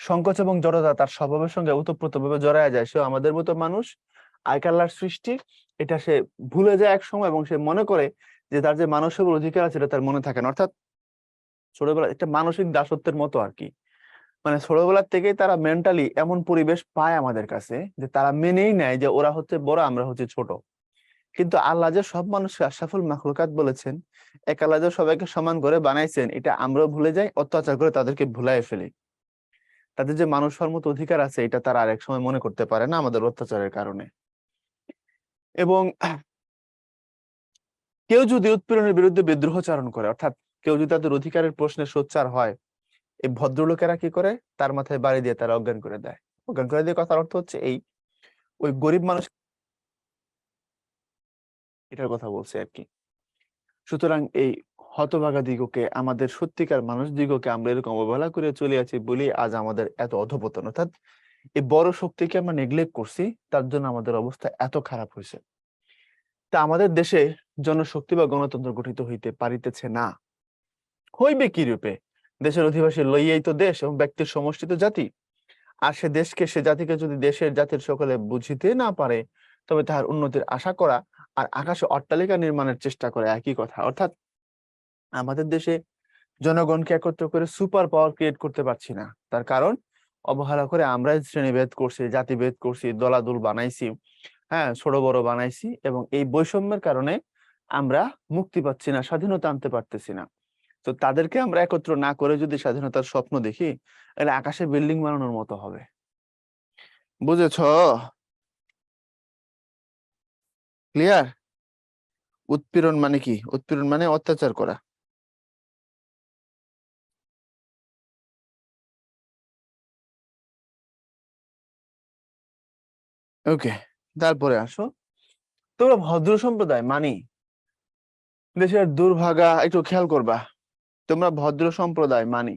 সংকোচ এবং জড়তা তার স্বভাবের সঙ্গে ওতপ্রোতভাবে জড়ায় যায়। সে আমাদের মতো মানুষ, আল্লাহর সৃষ্টি, এটা সে ভুলে যায় এক সময় এবং সে মনে করে যে তার যে মানসিক অধিকার আছে এটা তার মনে থাকে না। অর্থাৎ ছোটবেলা একটা মানসিক দাসত্বের মতো আর কি। মানে ছোটবেলার থেকেই তারা মেন্টালি এমন পরিবেশ পায় আমাদের কাছে যে তারা মেনেই নেয় যে ওরা হচ্ছে বড়, আমরা হচ্ছে ছোট। কিন্তু আল্লাহ যে সব মানুষকে আশরাফুল মাখলুকাত বলেছেন, এক আল্লাহ যে সবাইকে সমান করে বানাইছেন, এটা আমরাও ভুলে যাই, অত্যাচার করে তাদেরকে ভুলাই ফেলি। তাদের যে মানুষ হওয়ার মতো অধিকার আছে এটা তারা আরেক সময় মনে করতে পারে না আমাদের অত্যাচারের কারণে। এবং কেউ যদি উৎপীড়নের বিরুদ্ধে বিদ্রোহ চারণ করে, অর্থাৎ কেউ যদি তাদের অধিকারের প্রশ্নে সোচ্চার হয়, এই ভদ্রলোকেরা কি করে, তার মাথায় বাড়ি দিয়ে তারা অজ্ঞান করে দেয়। অজ্ঞান করে দিয়ে কথার অর্থ হচ্ছে এই, ওই গরিব মানুষ, এটার কথা বলছে আর কি। সুতরাং এই হতভাগা দিগকে, আমাদের সত্যিকার মানুষ দিগকে আমরা এরকম অবহেলা করে চলে আছি বলেই আজ আমাদের এত অধপতন। অর্থাৎ এই বড় শক্তিকে আমরা নেগলেক্ট করছি, তার জন্য আমাদের অবস্থা এত খারাপ হয়েছে। তা আমাদের দেশে জনশক্তি বা গণতন্ত্র গঠিত হইতে পারিতেছে না। হইবে কি রূপে? দেশের অধিবাসী লইয়াই তো দেশ এবং ব্যক্তির সমষ্টি তো জাতি। আর সে দেশকে, সে জাতিকে যদি দেশের জাতির সকলে বুঝিতে না পারে, তবে তাহার উন্নতির আশা করা আর আকাশে অট্টালিকা নির্মাণের চেষ্টা করা একই কথা। অর্থাৎ আমাদের দেশে জনগণকে একত্র করে সুপার পাওয়ার ক্রিয়েট করতে পারছি না। তার কারণ অবহেলা করে আমরা শ্রেণীভেদ করছি, জাতিভেদ করছি, দলাদল বানাইছি, হ্যাঁ, ছোট বড় বানাইছি, এবং এই বৈষম্যের কারণে আমরা মুক্তি পাচ্ছি না, স্বাধীনতা আনতে পারতেছি না। তো তাদেরকে আমরা একত্র না করে যদি স্বাধীনতার স্বপ্ন দেখি, তাহলে আকাশে বিল্ডিং বানানোর মতো হবে। বুঝেছ? ক্লিয়ার? উৎপীড়ন মানে কি? উৎপীড়ন মানে অত্যাচার করা। ওকে, তারপরে আসো, তোমরা ভদ্র সম্প্রদায় মানি দেশের দুর্ভাগা, একটু খেয়াল করবা, তোমরা ভদ্র সম্প্রদায় মানি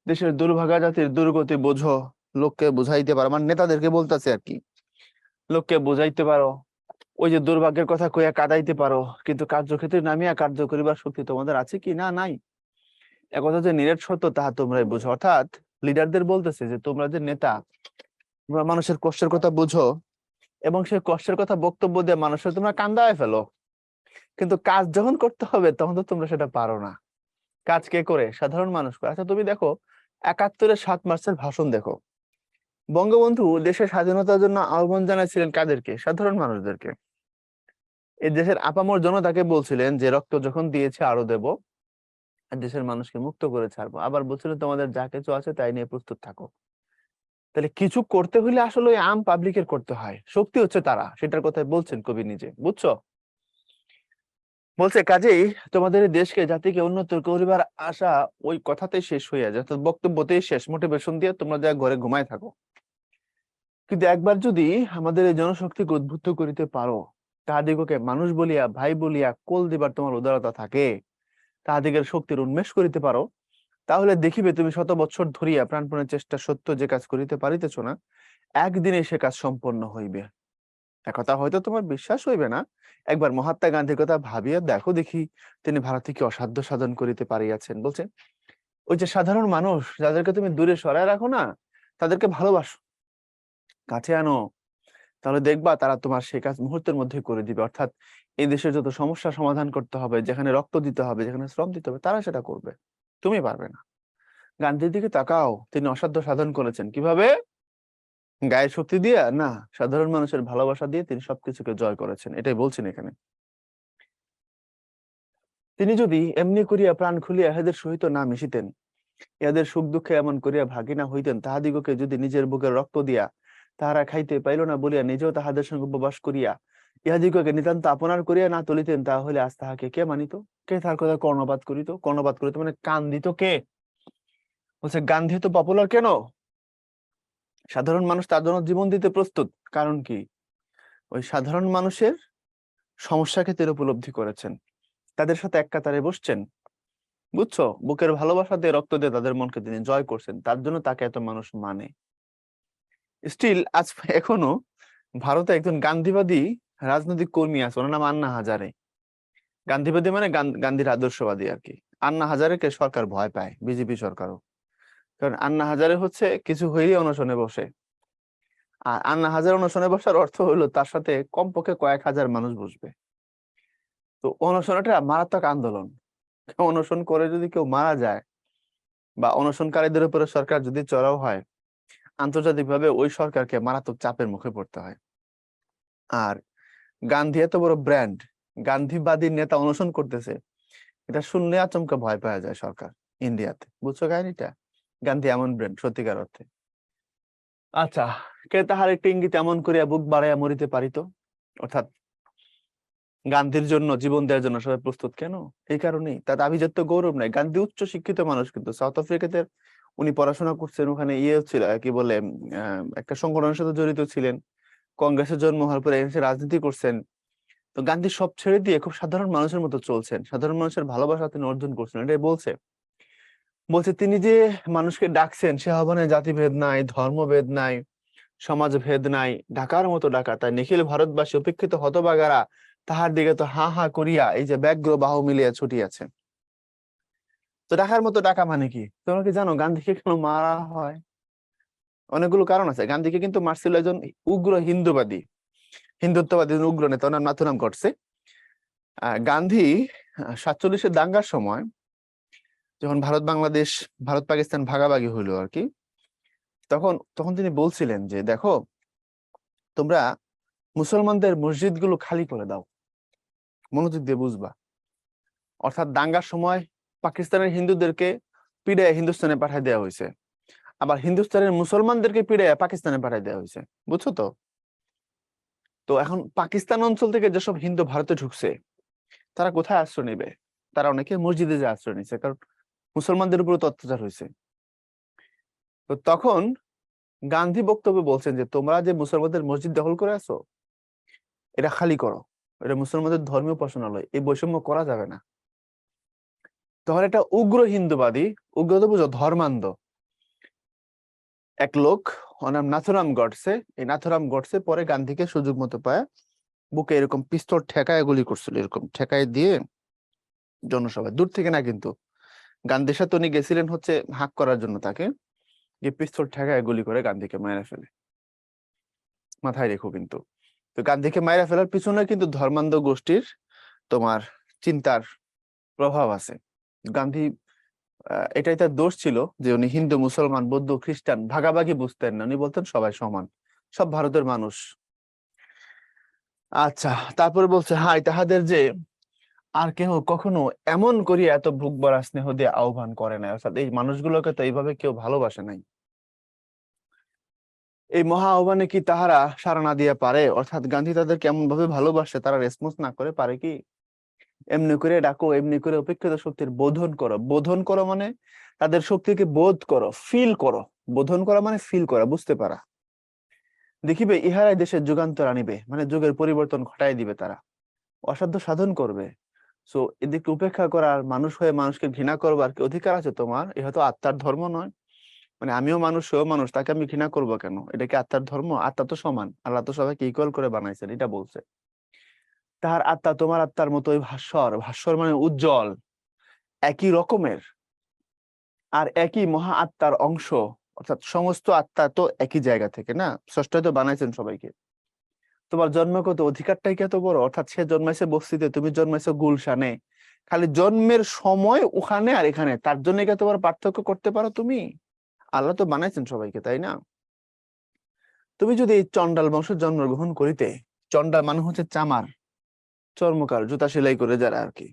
দেশের দুর্ভাগা জাতির দুর্গতি বোঝো, লোককে বুঝাইতে পারো, মানে নেতাদেরকে বলতেছে আর কি, লোককে বুঝাইতে পারো, ওই যে দুর্ভাগ্যের কথা কইয়া কাঁদাইতে পারো, কিন্তু কার্যক্ষেত্রে নামিয়া কার্য করিবার শক্তি তোমাদের আছে কি না? নাই। একথা যে নিরেট সত্য তাহা তোমরাই বুঝো। অর্থাৎ লিডারদের বলতেছে যে তোমরা যে নেতা, তোমরা মানুষের কষ্টের কথা বুঝো এবং সেই কষ্টের কথা বক্তব্য দিয়ে মানুষের তোমরা কান্দায় ফেলো, কিন্তু কাজ যখন করতে হবে তখন তো তোমরা সেটা পারো না। কাজ কে করে? সাধারণ মানুষ করে। আচ্ছা তুমি দেখো ৭১-এর ৭ মার্চের ভাষণ দেখো। বঙ্গবন্ধু দেশের স্বাধীনতার জন্য আহ্বান জানাচ্ছিলেন কাদেরকে? সাধারণ মানুষদেরকে। এই দেশের আপামর জনতাকে বলছিলেন যে রক্ত যখন দিয়েছে আরো দেব, আর দেশের মানুষকে মুক্ত করে ছাড়বো। আবার বলছিলেন তোমাদের যা কিছু আছে তাই নিয়ে প্রস্তুত থাকো। তাহলে কিছু করতে হলে আসলে ওই আম পাবলিকের করতে হয়, শক্তি হচ্ছে তারা, সেটার কথাই বলছেন কবি নিজে, বুঝছো? বলছে কাজেই তোমাদের এই দেশকে জাতিকে উন্নত করিবার আশা ওই কথাতেই শেষ হইয়া যায়, অর্থাৎ বক্তব্যতেই শেষ, মোটিভেশন দিয়ে তোমরা যা ঘরে ঘুমায় থাকো। কিন্তু একবার যদি আমাদের এই জনশক্তিকে উদ্বুদ্ধ করিতে পারো, তাহাদিগকে মানুষ বলিয়া ভাই বলিয়া কোল দিবার তোমার উদারতা থাকে, তাহাদিগের শক্তির উন্মেষ করিতে পারো, তাহলে দেখিবে তুমি ১০০ বৎসর ধরিয়া প্রাণপণের চেষ্টা সত্য যে কাজ করিতে পারিতেছ না, একদিনে সে কাজ সম্পন্ন হইবে। একথা হয়তো তোমার বিশ্বাস হইবে না, একবার মহাত্মা গান্ধীর কথা ভাবিয়া দেখো দেখি, তিনি ভারতে কি অসাধ্য সাধন করিতে পারিয়াছেন। বলছে ওই যে সাধারণ মানুষ যাদেরকে তুমি দূরে সরায় রাখো না, তাদেরকে ভালোবাসো, কাছে আনো, তাহলে দেখবা তারা তোমার সেই কাজ মুহূর্তের মধ্যে করে দিবে। অর্থাৎ এই দেশের যত সমস্যা সমাধান করতে হবে, যেখানে রক্ত দিতে হবে, যেখানে শ্রম দিতে হবে, তারা সেটা করবে, তুমি পারবে না। গান্ধীর দিকে তাকাও, তিনি অসাধ্য সাধন করেছেন কিভাবে? গায়ের শক্তি দিয়ে না, সাধারণ মানুষের ভালোবাসা দিয়ে তিনি সবকিছুকে জয় করেছেন, এটাই বলছেন এখানে। তিনি যদি এমনি করিয়া প্রাণ খুলিয়া এদের সহিত না মিশিতেন, এদের সুখ দুঃখে এমন করিয়া ভাগী না হইতেন, তাহাদিগকে যদি নিজের বুকের রক্ত দিয়া তাহারা খাইতে পাইল না বলিয়া নিজেও তাহাদের সঙ্গে উপবাস করিয়া ইহাদিগকে নিতান্ত আপনার করিয়া না তুলিতেন, তাহলে আজ তাহাকে কে মানিত? কে তার কথা কর্ণপাত করিত? কর্ণপাত করিত মানে কান দিত কে? বলছে গান্ধী তো পপুলার কেন? সাধারণ মানুষ তার জন্য জীবন দিতে প্রস্তুত। কারণ কি? ওই সাধারণ মানুষের সমস্যাকে তিনি উপলব্ধি করেছেন, তাদের সাথে এক কাতারে বসছেন, বুঝছো? বুকের ভালোবাসা দিয়ে রক্ত দিয়ে তাদের মনকে তিনি জয় করছেন, তার জন্য তাকে এত মানুষ মানে। স্টিল আজ এখনো ভারতে একজন গান্ধীবাদী রাজনৈতিক কর্মী আছে, ওনার নাম আন্না হাজারে। গান্ধীবাদী মানে গান্ধীর আদর্শবাদী আর কি। আন্না হাজারেকে সরকার ভয় পায়, বিজেপি সরকারও। কারণ আন্না হাজারে হচ্ছে কিছু হইলে অনশনে বসে, আর আন্না হাজারে অনশনে বসার অর্থ হলো তার সাথে কমপক্ষে কয়েক হাজার মানুষ বসবে। তো অনশনটা মারাত্মক আন্দোলন। অনশন করে যদি কেউ মারা যায় বা অনশনকারীদের উপরে সরকার যদি চড়াও হয়, আন্তর্জাতিকভাবে ওই সরকারকে মারাত্মক চাপের মুখে পড়তে হয়। আর গান্ধী এত বড় ব্র্যান্ড, গান্ধীবাদী নেতা অনশন করতেছে, এটা শুনলে আচমকা ভয় পাওয়া যায় সরকার ইন্ডিয়াতে, বুঝছো কাহিনীটা? গান্ধী এমন ব্র্যান্ড সত্যিকার অর্থে। আচ্ছা, কে তাহার একটি ইঙ্গিত এমন করিয়া বুক বাড়াইয়া মরিতে পারিত? অর্থাৎ গান্ধীর জন্য জীবন দেওয়ার জন্য সবাই প্রস্তুত কেন? এই কারণেই, তার আভিজাত্য গৌরব নাই। গান্ধী উচ্চ শিক্ষিত মানুষ, কিন্তু সাউথ আফ্রিকাতে উনি পড়াশোনা করছেন, ওখানে ইয়ে ছিল কি বলে একটা সংগঠনের সাথে জড়িত ছিলেন, কংগ্রেসের জন্ম হওয়ার পরে এসে রাজনীতি করছেন। তো গান্ধী সব ছেড়ে দিয়ে খুব সাধারণ মানুষের মতো চলছেন, সাধারণ মানুষের ভালোবাসা তিনি অর্জন করছেন, এটাই বলছে। বলছে তিনি যে মানুষকে ডাকছেন, সে আহ্বানে জাতিভেদ নাই, ধর্মভেদ নাই, সমাজভেদ নাই, ডাকার মতো ডাকা, তাই নিখিল ভারতবাসী উপেক্ষিত হতবাগারা তাহার দিকে তো হা হা করিয়া এই যে ব্যগ্র বাহু মিলিয়া ছুটিয়াছে। তো ডাকার মতো ডাকা মানে কি? তোমরা কি জানো গান্ধীকে কেন মারা হয়? অনেকগুলো কারণ আছে। গান্ধীকে কিন্তু মারছিল একজন উগ্র হিন্দুবাদী, হিন্দুত্ববাদী উগ্র নেতা, ওনার নাথুরাম গডসে। গান্ধী ৪৭-এর দাঙ্গার সময় যখন ভারত পাকিস্তান ভাগাভাগি হইলো আর কি, তখন তখন তিনি বলছিলেন যে দেখো, তোমরা মুসলমানদের মসজিদ গুলো খালি করে দাও, মনোযোগ দিয়ে বুঝবা। অর্থাৎ দাঙ্গার সময় পাকিস্তানের হিন্দুদেরকে পিড়ায় হিন্দুস্তানে পাঠিয়ে দেওয়া হয়েছে, আবার হিন্দুস্তানের মুসলমানদেরকে পিড়ায় পাকিস্তানে পাঠিয়ে দেওয়া হয়েছে, বুঝছো তো? তো এখন পাকিস্তান অঞ্চল থেকে যেসব হিন্দু ভারতে ঢুকছে, তারা কোথায় আশ্রয় নেবে? তারা অনেকে মসজিদে যে আশ্রয় নিচ্ছে, কারণ মুসলমানদের উপর অত্যাচার হয়েছে। তো তখন গান্ধী বক্তব্যে বলছেন যে তোমরা যে মুসলমানদের মসজিদ দখল করে আছো, এটা খালি করো, এটা মুসলমানদের ধর্মীয় উপাসনালয়, এই বৈষম্য করা যাবে না। তখন একটা উগ্র হিন্দুবাদী, উগ্র তো বুঝো ধর্মান্ধ এক লোক, ওনার নাথুরাম গডসে, এই নাথুরাম গডসে পরে গান্ধীকে সুযোগ মতো পায় বুকে এরকম পিস্তল ঠেকায় গুলি করছিল, এরকম ঠেকায় দিয়ে জনসভায়, দূর থেকে না কিন্তু, গান্ধীর সাথে উনি গেছিলেন হচ্ছে হাক করার জন্য, তাকে যে পিস্তল ঠেকায় গুলি করে গান্ধীকে মেরে ফেলে। মাথায় রেখো কিন্তু। তো গান্ধীকে মাইরা ফেলার পিছনে কিন্তু ধর্মান্ধ গোষ্ঠীর তোমার চিন্তার প্রভাব আছে। গান্ধী এটাই তার দোষ ছিল যে উনি হিন্দু, মুসলমান, বৌদ্ধ, খ্রিস্টান ভাগাভাগি বুঝতেন না। উনি বলতেন সবাই সমান, সব ভারতের মানুষ। আচ্ছা, তারপরে বলছে হাই তাহাদের যে আর কেহ কখনো এমন করিয়া এত বুক ভরা স্নেহ দিয়ে আহ্বান করে নাই। অর্থাৎ এই মানুষগুলোকে তো এইভাবে কেউ ভালোবাসে নাই। এই মহা আহ্বানে কি তাহারা সাড়া না দিয়ে পারে? অর্থাৎ গান্ধী তাদের কেমন ভাবে ভালোবাসে তারা রেসপন্স না করে পারে কি? এমনি করে ডাকো, এমনি করে উপেক্ষিত শক্তির বোধন করো। বোধন করো মানে তাদের শক্তিকে বোধ করো, ফিল করো। বোধন করা মানে ফিল করা, বুঝতে পারা। দেখিবে ইহারাই দেশের যুগান্তর আনিবে, মানে যুগের পরিবর্তন ঘটাই দিবে তারা, অসাধ্য সাধন করবে। সো এদিকে উপেক্ষা করার, মানুষ হয়ে মানুষকে ঘৃণা করবার কি অধিকার আছে তোমার? এ হয়তো আত্মার ধর্ম নয়। মানে আমিও মানুষ, সেও মানুষ, তাকে আমি ঘৃণা করবো কেন? এটা কি আত্মার ধর্ম? আত্মা তো সমান, আল্লাহ তো সবাইকে ইকুয়াল করে বানাইছেন, এটা বলছে। তাহার আত্মা তোমার আত্মার মতোই ভাস্বর। ভাস্বর মানে উজ্জ্বল, একই রকমের, আর একই মহা আত্মার অংশ। অর্থাৎ সমস্ত আত্মা তো একই জায়গা থেকে না, ষষ্ঠ তো বানাইছেন সবাইকে। তোমার জন্মগত অধিকারটাই কি এত বড়? অর্থাৎ সে জন্মাইছে বস্তিতে, তুমি জন্মাইছো গুলশানে। খালি জন্মের সময় ওখানে আর এখানে, তার জন্য কি তোমার পার্থক্য করতে পারো তুমি? আল্লাহ তো বানাইছেন সবাইকে, তাই না? তুমি যদি এই চন্ডাল বংশের জন্মগ্রহণ করিতে, চন্ডাল মানে হচ্ছে চামার, চর্মকার, জুতা সেলাই করে যারা আর কি।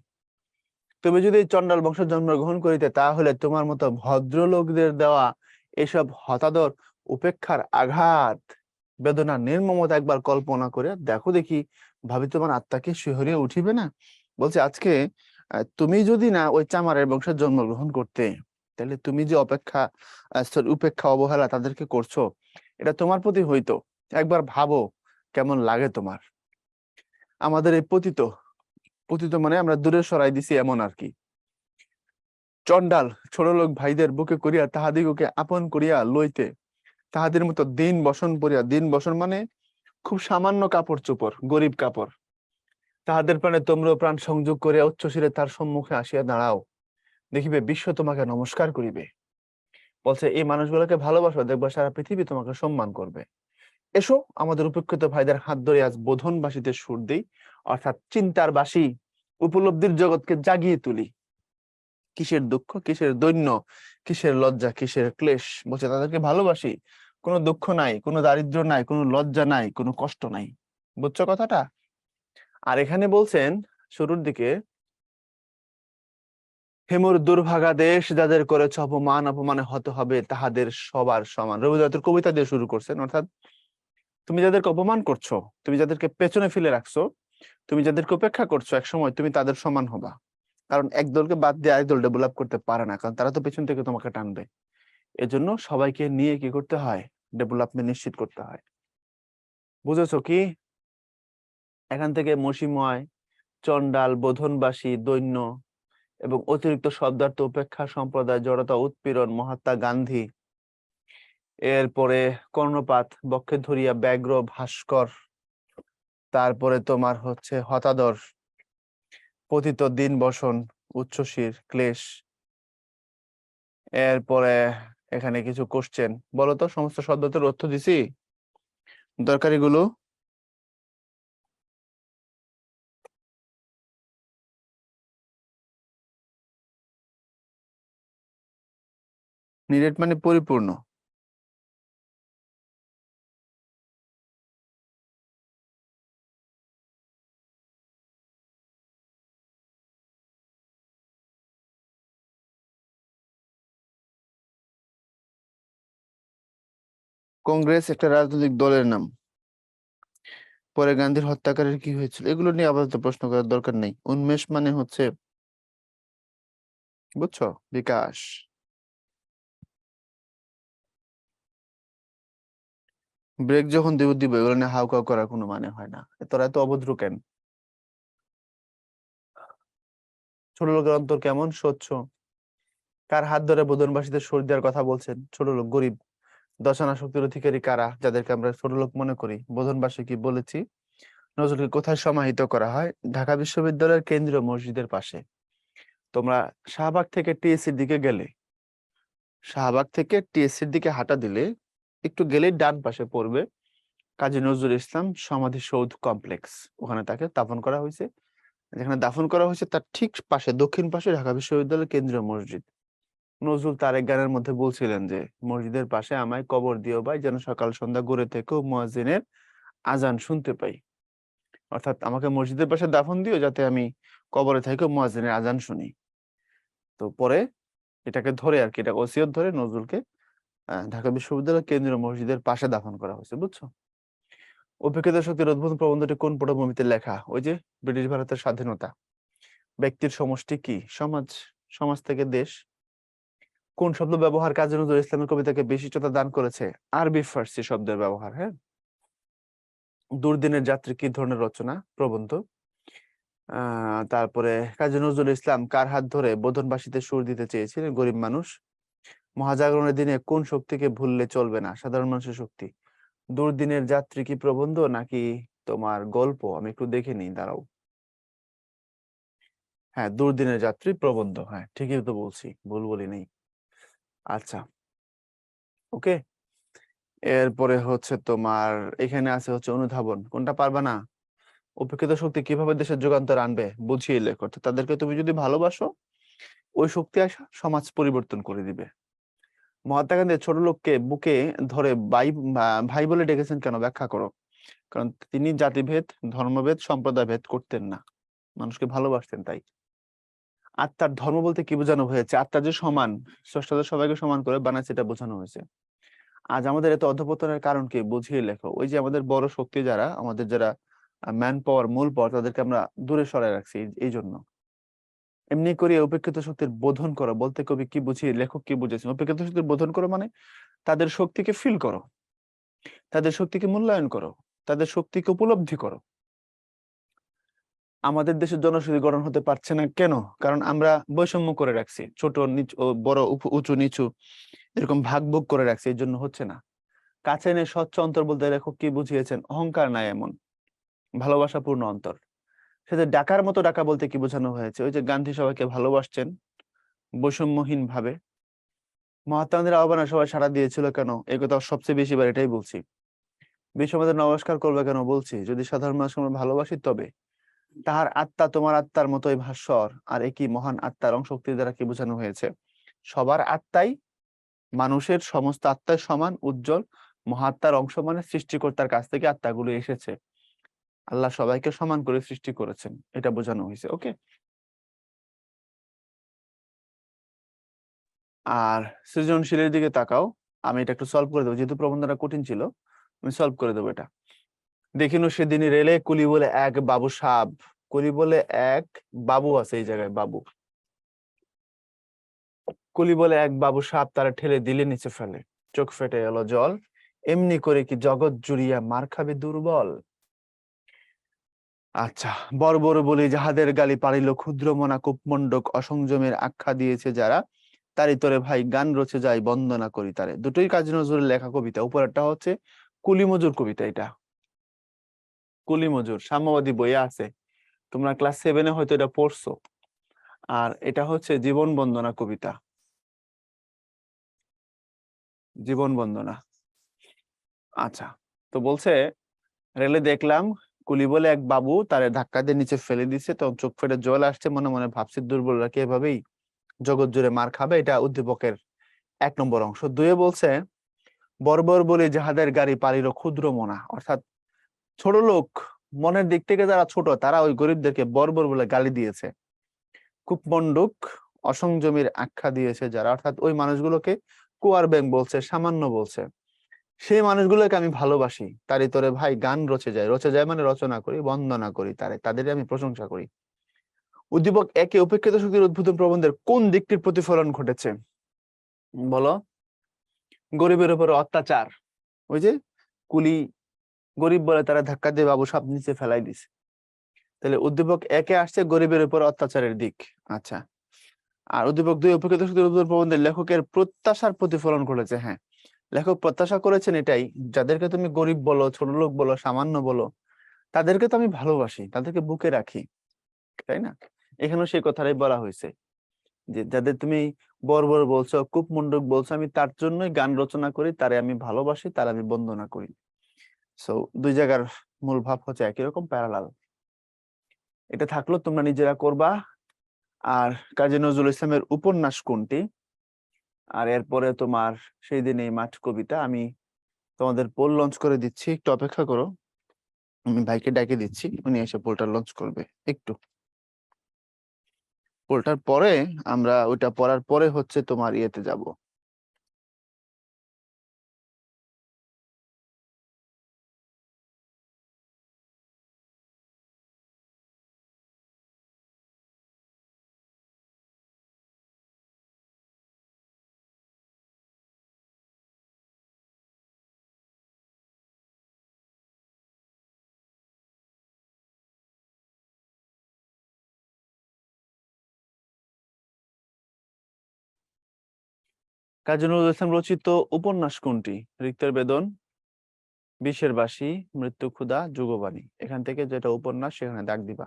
তুমি যদি এই চন্ডাল বংশের জন্মগ্রহণ করিতে, তাহলে তোমার মতো ভদ্রলোকদের দেওয়া এসব হতাদর, উপেক্ষার আঘাত, বেদনা, নির্মমতা একবার কল্পনা করে দেখো দেখি, ভাবি তোমার আত্মাকে শিহরিয়ে উঠিবে না? বলছে আজকে তুমি যদি না ওই চামারের বংশের জন্মগ্রহণ করতে, তাহলে তুমি যে sorry, উপেক্ষা, অবহেলা তাদেরকে করছো, এটা তোমার প্রতি হইতো। একবার ভাবো কেমন লাগে তোমার। আমাদের এই পতিত, পতিত মানে আমরা দূরে সরাই দিছি এমন আর কি, চন্ডাল ছোটলোক ভাইদের বুকে করিয়া তাহাদিগকে আপন করিয়া লইতে, তাহাদের মতো দিন বসন পরিয়া, দিন বসন মানে খুব সামান্য কাপড় চোপড়, গরিব কাপড়, তাহাদের প্রাণে তোমরা প্রাণ সংযোগ করিয়া উচ্চশিরে তার সম্মুখে আসিয়া দাঁড়াও, দেখিবে বিশ্ব তোমাকে নমস্কার করিবে। বলছে এই মানুষগুলোকে ভালোবাসো, দেখবা সারা পৃথিবী তোমাকে সম্মান করবে। এসো আমাদের উপেক্ষিত ভাইদের হাত ধরে আজ বোধনবাসীতে সুর দিই, অর্থাৎ চিন্তার বাসী, উপলব্ধির জগৎকে জাগিয়ে তুলি। কিসের দুঃখ, কিসের দৈন্য, কিসের লজ্জা, কিসের ক্লেশ? বলছে তাদেরকে ভালোবাসি, কোনো দুঃখ নাই, কোনো দারিদ্র নাই, কোনো লজ্জা নাই, কোনো কষ্ট নাই। বুঝছো কথাটা? আর এখানে বলছেন শুরুর দিকে, হেমুর দুর্ভাগা দেশ যাদের করেছ অপমান, অপমানে হতে হবে তাহাদের সবার সমান। রবীন্দ্রনাথের কবিতা দিয়ে শুরু করছেন। অর্থাৎ তুমি যাদেরকে অপমান করছো, তুমি যাদেরকে পেছনে ফেলে রাখছো, তুমি যাদেরকে উপেক্ষা করছো, এক সময় তুমি তাদের সমান হবা। কারণ এক দলকে বাদ দিয়ে আরেক দল ডেভেলপ করতে পারে না, কারণ তারা তো পেছন থেকে তোমাকে টানবে। এজন্য সবাইকে নিয়ে কি করতে হয়? ডেভেলপমেন্ট নিশ্চিত করতে হয়। বুঝেছো কি? এখান থেকে মসিময়, চন্ডাল, বোধনবাসী, দৈন্য এবং অতিরিক্ত শব্দার্থ, উপেক্ষা, সম্প্রদায়, জড়তা, উৎপীড়ন, মহাত্মা গান্ধী, এরপরে কর্ণপাত, বক্ষে ধরিয়া ব্যগ্র ভাস্কর, তারপরে তোমার হচ্ছে হতাদর, পতিত, দিন বসন, উচ্চশির, ক্লেশ। এরপরে এখানে কিছু কোশ্চেন, বলো তো সমস্ত শব্দের অর্থ দিছি দরকারি গুলো। নিডেড মানে পরিপূর্ণ। কংগ্রেস একটা রাজনৈতিক দলের নাম। পরে গান্ধীর হত্যাকারীর কি হয়েছিল, এগুলো নিয়ে আপাতত প্রশ্ন করার দরকার নেই। উন্মেষ মানে হচ্ছে, বুঝছো, বিকাশ। ব্রেক যখন দিব দিব, এগুলো নিয়ে হাউকাউ করার কোনো মানে হয় না। তোরা এত অভদ্র কেন? ছোট লোকের অন্তর কেমন স্বচ্ছ। কার হাত ধরে বোধনবাসীদের সুর দেওয়ার কথা বলছেন? ছোট লোক, গরিব, দশানা শক্তির অধিকারী কারা, যাদেরকে আমরা ছোট লোক মনে করি? বোধনবাসী কি বলেছি? নজরুলকে কোথায় সমাহিত করা হয়? ঢাকা বিশ্ববিদ্যালয়ের কেন্দ্রীয় মসজিদের পাশে। তোমরা শাহবাগ থেকে টিএসসির দিকে গেলে, শাহবাগ থেকে টিএসসির দিকে হাঁটা দিলে একটু গেলেই ডান পাশে পড়বে কাজী নজরুল ইসলাম সমাধিসৌধ কমপ্লেক্স, ওখানে তাকে দাফন করা হয়েছে। যেখানে দাফন করা হয়েছে তার ঠিক পাশে, দক্ষিণ পাশে ঢাকা বিশ্ববিদ্যালয়ের কেন্দ্রীয় মসজিদ। নজরুল তার এক গানের মধ্যে বলছিলেন যে, মসজিদের পাশে আমায় কবর দিও ভাই, যেন সকাল সন্ধ্যা ঘুরে থেকেও মুয়াজ্জিনের আজান শুনতে পাই। অর্থাৎ আমাকে মসজিদের পাশে দাফন দিও, যাতে আমি কবরে থেকেও মুয়াজ্জিনের আজান শুনি। তো পরে এটাকে ধরে আর কি, এটা ওসিয়ত ধরে নজরুলকে ঢাকা বিশ্ববিদ্যালয় কেন্দ্রীয় মসজিদের পাশে দাফন করা হয়েছে, বুঝছো? উপেক্ষিত শক্তির উদ্বোধন প্রবন্ধটি কোন পটভূমিতে লেখা? ওই যে ব্রিটিশ ভারতের স্বাধীনতা। ব্যক্তির সমষ্টি কি? সমাজ। সমাজ থেকে দেশ। কোন শব্দ ব্যবহার কাজী নজরুল ইসলামের কবিতাকে বিশিষ্টতা দান করেছে? আরবি ফার্সি শব্দের ব্যবহার। হ্যাঁ। দুর্দিনের যাত্রী কি ধরনের রচনা? প্রবন্ধ। তারপরে কাজী নজরুল ইসলাম কার হাত ধরে বোধনবাসীতে সুর দিতে চেয়েছিলেন? গরিব মানুষ। মহাজাগরণের দিনে কোন শক্তিকে ভুললে চলবে না? সাধারণ মানুষের শক্তি। দুর্দিনের যাত্রী কি প্রবন্ধ নাকি তোমার গল্প? আমি একটু দেখে নিই, দাঁড়াও। হ্যাঁ, দুর্দিনের যাত্রী প্রবন্ধ। হ্যাঁ, ঠিকই তো বলছি, ভুল বলি নেই। আচ্ছা, ওকে। এরপরে হচ্ছে তোমার এখানে আছে হচ্ছে অনুধাবন। কোনটা পারবা না? উপেক্ষিত শক্তি কিভাবে দেশের যুগান্তর আনবে? বুঝিয়ে লেখো। অর্থাৎ তাদেরকে তুমি যদি ভালোবাসো, ওই শক্তি আসা সমাজ পরিবর্তন করে দিবে। মহাত্মা গান্ধী ছোট লোককে বুকে ধরে ভাই বলে ডেকেছেন কেন? ব্যাখ্যা করো। কারণ তিনি জাতিভেদ, ধর্মভেদ, সম্প্রদায়ভেদ করতেন না, মানুষকে ভালোবাসতেন তাই। আত্মার ধর্ম বলতে কি বোঝানো হয়েছে? আত্মা যে সমান, স্রষ্টাদের সবাইকে সমান করে বানাচ্ছে, এটা বোঝানো হয়েছে। আজ আমাদের এত অধঃপতনের কারণ কি? বুঝিয়ে লেখো। ওই যে আমাদের বড় শক্তি যারা, আমাদের যারা ম্যান পাওয়ার, মূল পাওয়ার, তাদেরকে আমরা দূরে সরায় রাখছি এই জন্য। এমনি করে উপেক্ষিত শক্তির বোধন করো বলতে কবি কি বুঝিয়ে, লেখক কি বুঝেছেন? উপেক্ষিত শক্তির বোধন করো মানে তাদের শক্তিকে ফিল করো, তাদের শক্তিকে মূল্যায়ন করো, তাদের শক্তিকে উপলব্ধি করো। আমাদের দেশের জনশক্তি গঠন হতে পারছে না কেন? কারণ আমরা বৈষম্য করে রাখছি, ছোট নিচু, বড়, উঁচু নিচু, এরকম ভাগ ভোগ করে রাখছি, এই জন্য হচ্ছে না। কাছে এনে স্বচ্ছ অন্তর বলতে লেখক কি বুঝিয়েছেন? অহংকার নাই এমন ভালোবাসাপূর্ণ অন্তর। সেটা ডাকার মতো ডাকা বলতে কি বোঝানো হয়েছে? ওই যে গান্ধী সবাইকে ভালোবাসছেন বৈষম্যহীন ভাবে। মহাত্মা গান্ধীর আহ্বানে সবাই সাড়া দিয়েছিল কেন? এই কথা সবচেয়ে বেশি বার এটাই বলছি। বিশ্ব আমাদের নমস্কার করবে কেন? বলছি যদি সাধারণ মানুষ আমরা ভালোবাসি, তবে তাহার আত্মা তোমার আত্মার মতোই ভাস্বর। আর একই মহান আত্মার অংশক্তি দ্বারা কি বোঝানো হয়েছে? সবার আত্মাই, মানুষের সমস্ত আত্মাই সমান, উজ্জ্বল। মহাত্মার অংশ মানে সৃষ্টিকর্তার কাছ থেকে আত্মাগুলো এসেছে। আল্লাহ সবাইকে সমান করে সৃষ্টি করেছেন, এটা বোঝানো হয়েছে। ওকে। আর সৃজনশীলের দিকে তাকাও। আমি এটা একটু সলভ করে দেবো, যেহেতু প্রবন্ধটা কঠিন ছিল, আমি সলভ করে দেবো এটা। দেখিনু সেদিনই রেলে কুলি বলে এক বাবু সাব। কুলি বলে এক বাবু আছে এই জায়গায়, বাবু। কুলি বলে এক বাবু সাপ, তারা ঠেলে দিলে নিচে ফেলে, চোখ ফেটে এলো জল। এমনি করে কি জগৎ জুড়িয়া মার খাবে দুর্বল? আচ্ছা, বর্বর বলি যাহাদের গালি পারিল, ক্ষুদ্র মনা কূপমণ্ডক অসংযমের আখ্যা দিয়েছে যারা, তারই তোরে ভাই গান রচে যায় বন্দনা করি তারে। দুটোই কাজী নজরুলের লেখা কবিতা। উপরেরটা হচ্ছে কুলি মজুর কবিতা। এটা কুলি মজুর সাম্যবাদী বইয়ে আছে, তোমরা ক্লাস 7-এ হয়তো এটা পড়ছো। আর এটা হচ্ছে জীবন বন্দনা কবিতা, জীবন বন্দনা। আচ্ছা, তো বলছে রেলে দেখলাম কুলি বলে এক বাবু, তারে ধাক্কা দিয়ে নিচে ফেলে দিচ্ছে, তখন চোখ ফেটে জল আসছে, মনে মনে ভাবছি দুর্বলরা কি এভাবেই জগৎ জুড়ে মার খাবে? এটা উদ্দীপকের 1 নম্বর অংশ। 2-এ বলছে বর্বর বলে যাহাদের গাড়ি পারিল ক্ষুদ্র মনা, অর্থাৎ ছোট লোক, মনের দিক থেকে যারা ছোট, তারা ওই গরিবদেরকে বর্বর বলে গালি দিয়েছে। কূপমণ্ডুক অসংযমের আখ্যা দিয়েছে যারা, অর্থাৎ ওই মানুষগুলোকে কুয়ার ব্যাং বলছে, সামান্য বলছে। সেই মানুষগুলোকে আমি ভালোবাসি, তারই তোরে ভাই গান রচে যায়। রচে যায় মানে রচনা করি, বন্দনা করি তারে, তাদের আমি প্রশংসা করি। উদ্দীপক 1-এ উপেক্ষিত শক্তির উদ্বোধন প্রবন্ধের কোন দিকটির প্রতিফলন ঘটেছে? বলো। গরিবের উপর অত্যাচার। ওই যে কুলি গরিব বলে তারা ধাক্কা দিয়ে বাবু সাপ নিচে ফেলাই দিছে, তাহলে উদ্দীপক 1-এ আসছে গরিবের উপর অত্যাচারের দিক। আচ্ছা, আর উদ্দীপক 2 উপেক্ষিত শক্তির উদ্বোধন প্রবন্ধের লেখকের প্রত্যাশার প্রতিফলন ঘটেছে। হ্যাঁ, লেখক প্রত্যাশা করেছেন এটাই, যাদেরকে তুমি গরিব বলো, ছোট লোক বলো, সামান্য বলো, তাদেরকে তো আমি ভালোবাসি, তাদেরকে বুকে রাখি, তাই না? এখানেও সেই কথাটাই বলা হয়েছে যে যাদের তুমি বর্বর বলছো, কূপমণ্ডুক বলছো, আমি তার জন্যই গান রচনা করি, তারে আমি ভালোবাসি, তার আমি বন্দনা করি। সো দুই জায়গার মূল ভাব হচ্ছে একই রকম, প্যারালাল। এটা থাকলো, তোমরা নিজেরা করবা। আর কাজী নজরুল ইসলামের উপন্যাস কোনটি, আর এরপরে তোমার সেই দিন এই মাঠ কবিতা, আমি তোমাদের পোল লঞ্চ করে দিচ্ছি, একটু অপেক্ষা করো। আমি ভাইকে ডাকে দিচ্ছি, উনি এসে পোলটা লঞ্চ করবে। একটু পোলটার পরে আমরা ওইটা পড়ার পরে হচ্ছে তোমার ইয়েতে যাব। কাজী নজরুল ইসলাম রচিত উপন্যাস কোনটি? রিক্তের বেদন, বিষের বাসি, মৃত্যু ক্ষুধা, যুগবাণী। এখান থেকে যেটা উপন্যাস সেখানে দাগ দিবা।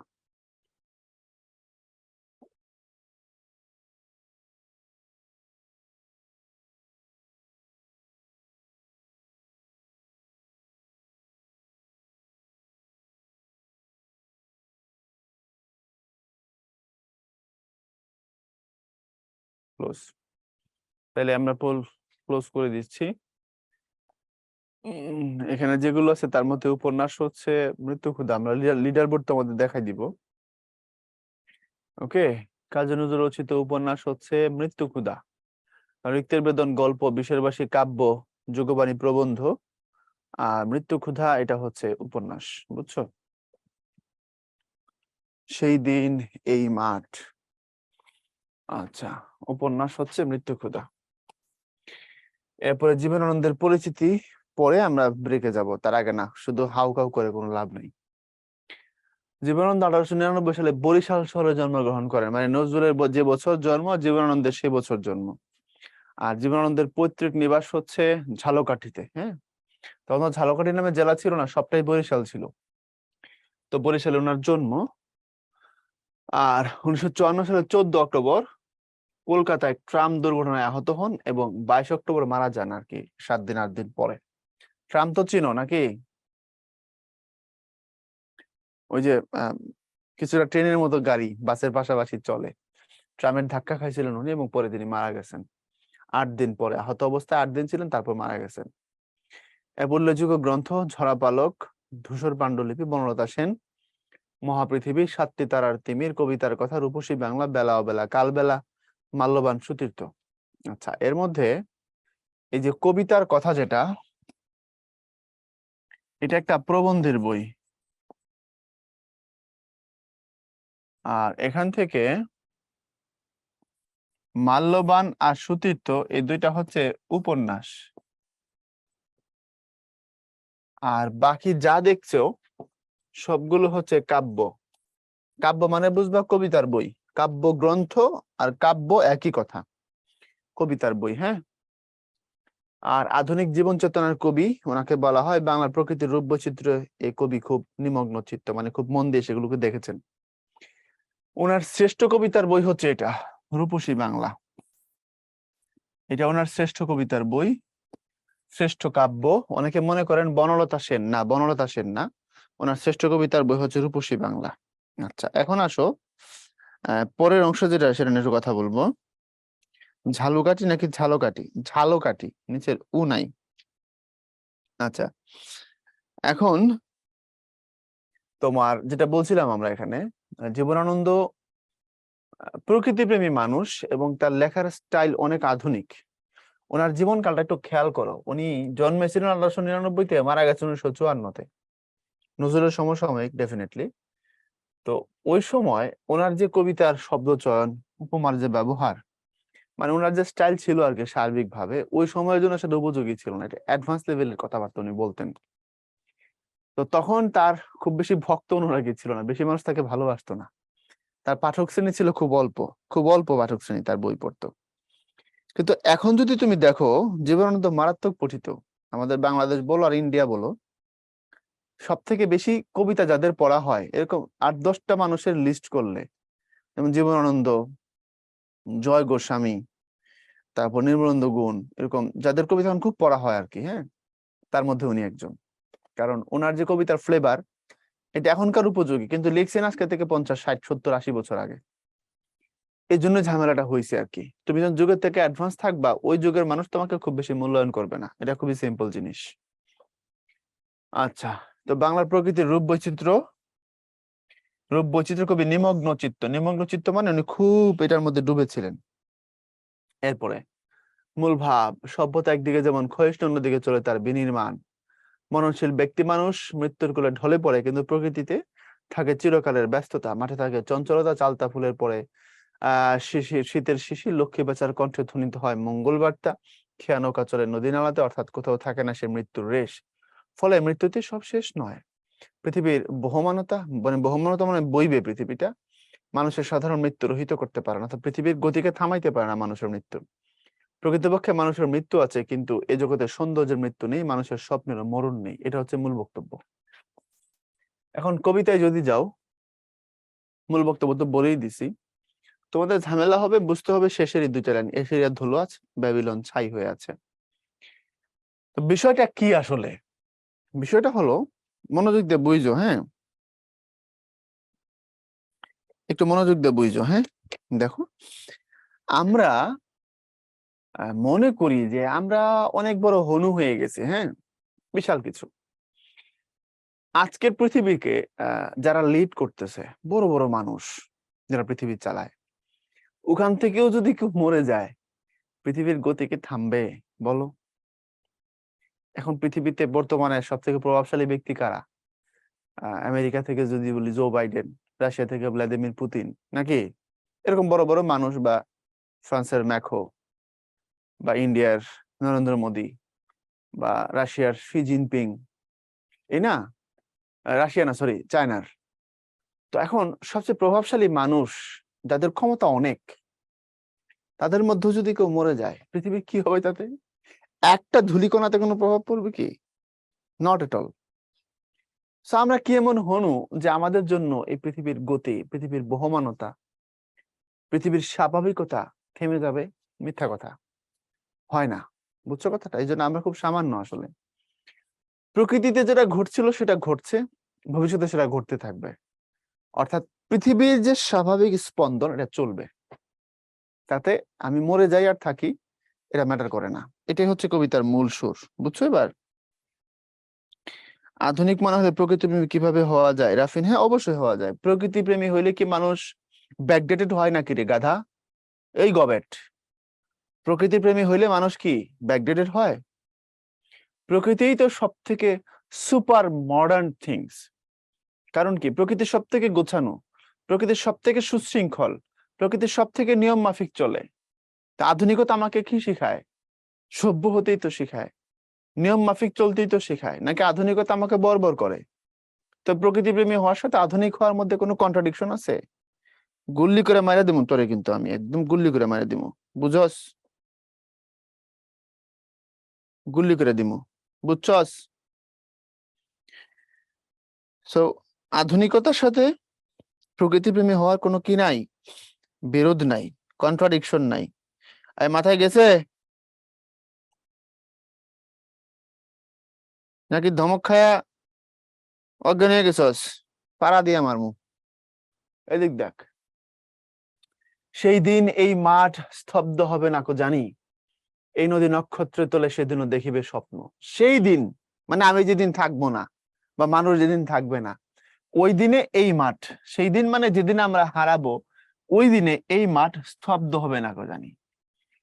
ক্লোজ। তাহলে আমরা পোল ক্লোজ করে দিচ্ছি। এখানে যেগুলো আছে তার মধ্যে উপন্যাস হচ্ছে মৃত্যু ক্ষুধা। আমরা লিডার বোর্ড তোমাদের দেখাই দিব। ওকে, কাজী নজরুল রচিত উপন্যাস হচ্ছে মৃত্যু ক্ষুধা। রিক্তের বেদন গল্প, বিষের বাসি কাব্য, যুগবাণী প্রবন্ধ, আর মৃত্যু ক্ষুধা এটা হচ্ছে উপন্যাস। বুঝছো? সেই দিন এই মাঠ। আচ্ছা, উপন্যাস হচ্ছে মৃত্যু ক্ষুধা। এরপরে জীবনানন্দের পরিচিতি পরে আমরা ব্রেকে যাব, তার আগে না, শুধু হাউ কাউ করে কোনো লাভ নেই। জীবনানন্দ 1899 সালে বরিশাল শহরে জন্মগ্রহণ করেন, মানে নজরুলের যে বছর জন্ম জীবনানন্দের সেই বছর জন্ম। আর জীবনানন্দের পৈতৃক নিবাস হচ্ছে ঝালকাঠিতে। হ্যাঁ, তখন ঝালকাঠি নামে জেলা ছিল না, সবটাই বরিশাল ছিল। তো বরিশালে ওনার জন্ম। আর 1954 সালের 14 অক্টোবর কলকাতায় ট্রাম দুর্ঘটনায় আহত হন এবং 22 অক্টোবর মারা যান আর কি, 7 দিন 8 দিন পরে। ট্রাম তো চিনো নাকি? ওই যে কিছুটা ট্রেনের মতো গাড়ি, বাসের পাশাপাশি চলে। ট্রামের ধাক্কা খাইছিলেন উনি এবং পরে তিনি মারা গেছেন 8 দিন পরে। আহত অবস্থায় 8 দিন ছিলেন, তারপর মারা গেছেন। উল্লেখযোগ্য গ্রন্থ: ঝরা পালক, ধূসর পাণ্ডুলিপি, বনলতা সেন, মহাপৃথিবী, সাতটি তারার তিমির, কবিতার কথা, রূপসী বাংলা, বেলা অবেলা, কালবেলা, মাল্যবান সুতীর্থ। আচ্ছা, এর মধ্যে এই যে কবিতার কথা যেটা, এটা একটা প্রবন্ধের বই। আর এখান থেকে মাল্যবান আর সুতীর্থ এই দুইটা হচ্ছে উপন্যাস। আর বাকি যা দেখছো সবগুলো হচ্ছে কাব্য। কাব্য মানে বুঝবা কবিতার বই। কাব্য গ্রন্থ আর কাব্য একই কথা, কবিতার বই। হ্যাঁ, আর আধুনিক জীবন চেতনার কবি ওনাকে বলা হয়। বাংলার প্রকৃতির রূপ বৈচিত্র্য এই কবি খুব নিমগ্ন চিত্ত, মানে খুব মন দিয়ে সেগুলোকে দেখেছেন। ওনার শ্রেষ্ঠ কবিতার বই হচ্ছে এটা, রূপসী বাংলা। এটা ওনার শ্রেষ্ঠ কবিতার বই, শ্রেষ্ঠ কাব্য। অনেকে মনে করেন বনলতা সেন, না, বনলতা সেন না, ওনার শ্রেষ্ঠ কবিতার বই হচ্ছে রূপসী বাংলা। আচ্ছা, এখন আসো পরের অংশ যেটা, সেটা নিয়ে একটু কথা বলবো। ঝালুকাঠি নাকি ঝালকাঠি? ঝালকাঠি, নিচের উ নাই। আচ্ছা, এখন তোমার যেটা বলছিলাম আমরা এখানে, জীবনানন্দ প্রকৃতিপ্রেমী মানুষ এবং তার লেখার স্টাইল অনেক আধুনিক। ওনার জীবনকালটা একটু খেয়াল করো। উনি জন্মেছিলেন 1899-তে, মারা গেছেন 1954-তে। নজরুলের সমসাময়িক ডেফিনেটলি। তো ওই সময় ওনার যে কবিতার শব্দ চয়ন, উপমার যে ব্যবহার, মানে ওনার যে স্টাইল ছিল আর কি, সার্বিক ভাবে ওই সময়ের জন্য সেটা উপযোগী ছিল না। এটা অ্যাডভান্স লেভেলের কথাবার্তা উনি বলতেন। তো তখন তার খুব বেশি ভক্ত অনুরাগী ছিল না, বেশি মানুষ তাকে ভালোবাসতো না। তার পাঠক শ্রেণী ছিল খুব অল্প, খুব অল্প পাঠক শ্রেণী তার বই পড়তো। কিন্তু এখন যদি তুমি দেখো, জীবনানন্দ মারাত্মক পঠিত। আমাদের বাংলাদেশ বলো আর ইন্ডিয়া বলো, সব থেকে বেশি কবিতা যাদের পড়া হয় এরকম 8-10টা মানুষের লিস্ট করলে, যেমন জীবনানন্দ, জয় গোস্বামী, তারপর নির্মলেন্দু গুণ, এরকম যাদের কবিতা এখন খুব পড়া হয় আর কি, হ্যাঁ, তার মধ্যে উনি একজন। কারণ ওনার যে কবিতার ফ্লেভার এটা এখনকার উপযোগী, কিন্তু লিখছেন আজকে থেকে 50, 60, 70, 80 বছর আগে। এই জন্য ঝামেলাটা হয়েছে আর কি। তুমি যখন যুগের থেকে অ্যাডভান্স থাকবা, ওই যুগের মানুষ তোমাকে খুব বেশি মূল্যায়ন করবে না। এটা খুবই সিম্পল জিনিস। আচ্ছা, তো বাংলার প্রকৃতির রূপ বৈচিত্র্য কবি নিমগ্ন চিত্ত মানে উনি খুব এটার মধ্যে ডুবেছিলেন। এরপরে মূল ভাব, সভ্যতা একদিকে যেমন ক্ষয়িষ্ণু, অন্যদিকে চলে তার বিনির্মাণ। মননশীল ব্যক্তি মানুষ মৃত্যুর কোলে ঢলে পড়ে, কিন্তু প্রকৃতিতে থাকে চিরকালের ব্যস্ততা। মাঠে থাকে চঞ্চলতা, চালতা ফুলের পরে শীতের শিশির, লক্ষ্মী বেচার কণ্ঠে ধ্বনিত হয় মঙ্গলবার্তা। খেয়া নৌকা চলে নদী নালাতে, অর্থাৎ কোথাও থাকে না সে মৃত্যুর রেশ। ফলে মৃত্যুতে সব শেষ নয়। পৃথিবীর বহমানতা মানে বইবে পৃথিবীটা, মানুষের সাধারণ মৃত্যু রহিত করতে পারে না, অর্থাৎ পৃথিবীর গতিকে থামাইতে পারে না মানুষের মৃত্যু। প্রকৃতপক্ষে মানুষের মৃত্যু আছে, কিন্তু এ জগতের সৌন্দর্যের মৃত্যু নেই, মানুষের স্বপ্নেরও মরণ নেই। এটা হচ্ছে মূল বক্তব্য। এখন কবিতায় যদি যাও, মূল বক্তব্য তো বলেই দিছি, তোমাদের ঝামেলা হবে, বুঝতে হবে শেষেরই দুইটা লাইন, এশিয়া ধুলো আছে, ব্যাবিলন ছাই হয়ে আছে। তো বিষয়টা কি আসলে? বিষয়টা হলো, মনোযোগ দিয়ে বুঝো, হ্যাঁ, একটু মনোযোগ দিয়ে বুঝো। হ্যাঁ, দেখো, আমরা মনে করি যে আমরা অনেক বড় হনু হয়ে গেছি, হ্যাঁ, বিশাল কিছু। আজকের পৃথিবীকে যারা লিড করতেছে, বড় বড় মানুষ যারা পৃথিবী চালায়, ওখান থেকেও যদি কেউ মরে যায়, পৃথিবীর গতি কি থামবে বলো? এখন পৃথিবীতে বর্তমানে সব থেকে প্রভাবশালী ব্যক্তি কারা? আমেরিকা থেকে যদি বলি জো বাইডেন, রাশিয়া থেকে ভ্লাদিমির পুতিন, নাকি এরকম বড় বড় মানুষ, বা ফ্রান্সের ম্যাক্রো, বা ইন্ডিয়ার নরেন্দ্র মোদী, বা রাশিয়ার শি জিনপিং, এই না, রাশিয়া না সরি চায়নার। তো এখন সবচেয়ে প্রভাবশালী মানুষ, যাদের ক্ষমতা অনেক, তাদের মধ্যে যদি কেউ মরে যায়, পৃথিবী কি হবে? তাতে একটা ধূলিকণাতে কোনো প্রভাব পড়বে কি? Not at all. সো আমরা কি এমন হনু যে আমাদের জন্য এই পৃথিবীর গতি, পৃথিবীর বহমানতা, পৃথিবীর স্বাভাবিকতা থেমে যাবে? মিথ্যা কথা, হয় না। বুঝছো কথাটা? এই জন্য আমরা খুব সামান্য আসলে। প্রকৃতিতে যেটা ঘটছিল সেটা ঘটছে, ভবিষ্যতে সেটা ঘটতে থাকবে। অর্থাৎ পৃথিবীর যে স্বাভাবিক স্পন্দন, এটা চলবে। তাতে আমি মরে যাই আর থাকি, এটা ম্যাটার করে না। এটাই হচ্ছে কবিতার মূল সুর। বুঝছো এবার? আধুনিক মনে হলে প্রকৃতি প্রেমী কিভাবে হওয়া যায়? রাফিন: হ্যাঁ, অবশ্যই হওয়া যায়। প্রকৃতি প্রেমী হইলে কি মানুষ ব্যাকডেটেড হয় নাকি রে গাধা? এই গবেট, প্রকৃতি প্রেমী হইলে মানুষ কি ব্যাকডেটেড হয়? প্রকৃতিই তো সব থেকে সুপার মডার্ন থিংস। কারণ কি? প্রকৃতি সব থেকে গোছানো, প্রকৃতির সব থেকে সুশৃঙ্খল, প্রকৃতির সব থেকে নিয়ম মাফিক চলে। তা আধুনিকতা আমাকে কি শিখায়? সভ্য হতেই তো শিখায়, নিয়ম মাফিক চলতেই তো শেখায়, নাকি আধুনিকতা আমাকে বর্বর করে? তো প্রকৃতি প্রেমী হওয়ার সাথে আধুনিক হওয়ার মধ্যে কোনো কন্ট্রাডিকশন আছে? গুল্লি করে মারা দিমু তোরে, কিন্তু আমি একদম গুল্লি করে মারা দিমু, বুঝছস? গুল্লি করে দিমু, বুঝছস? সো আধুনিকতার সাথে প্রকৃতি প্রেমী হওয়ার কোনো কি নাই, বিরোধ নাই, কন্ট্রাডিকশন নাই। আর মাথায় গেছে নাকি ধমক খায়া অজ্ঞান হয়ে গেছস? পাড়া দিয়ে মারমু। এদিক দেখ, সেই দিন এই মাঠ স্তব্ধ হবে না কো জানি, এই নদী নক্ষত্রে তোলে সেদিনও দেখিবে স্বপ্ন। সেই দিন মানে আমি যেদিন থাকবো না, বা মানুষ যেদিন থাকবে না, ওই দিনে এই মাঠ, সেই দিন মানে যেদিন আমরা হারাবো, ওই দিনে এই মাঠ স্তব্ধ হবে না কো জানি,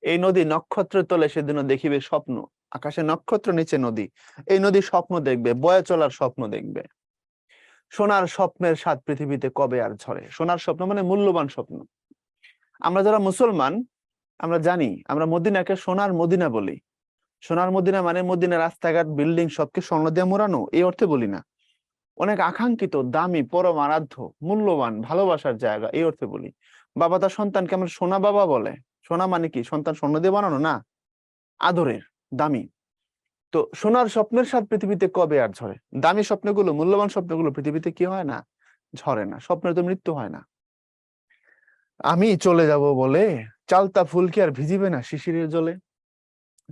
এই নদী নক্ষত্রে তোলে সেদিনও দেখিবে স্বপ্ন। আকাশে নক্ষত্র, নিচে নদী, এই নদী স্বপ্ন দেখবে, বয়ে চলার স্বপ্ন দেখবে। সোনার স্বপ্নের স্বাদ পৃথিবীতে কবে আর ঝরে? সোনার স্বপ্ন মানে মূল্যবান স্বপ্ন। আমরা যারা মুসলমান, আমরা জানি আমরা মদিনাকে সোনার মদিনা বলি। সোনার মদিনা মানে মদিনা রাস্তাঘাট বিল্ডিং সবকে স্বর্ণ দিয়ে মোড়ানো, এই অর্থে বলি না। অনেক আকাঙ্ক্ষিত, দামি, পরম আরাধ্য, মূল্যবান, ভালোবাসার জায়গা, এই অর্থে বলি। বাবা তার সন্তানকে আমরা সোনা বাবা বলে। সোনা মানে কি? সন্তান স্বর্ণ দিয়ে বানানো না, আদরের, দামি। তো সোনার স্বপ্নের স্বাদ পৃথিবীতে কবে আর ঝরে? দামি স্বপ্নগুলো, মূল্যবান স্বপ্নগুলো পৃথিবীতে কি হয় না? ঝরে না। স্বপ্নের তো মৃত্যু হয় না। আমি চলে যাব বলে চালতা ফুল কি আর ভিজিবে না শিশিরের জলে?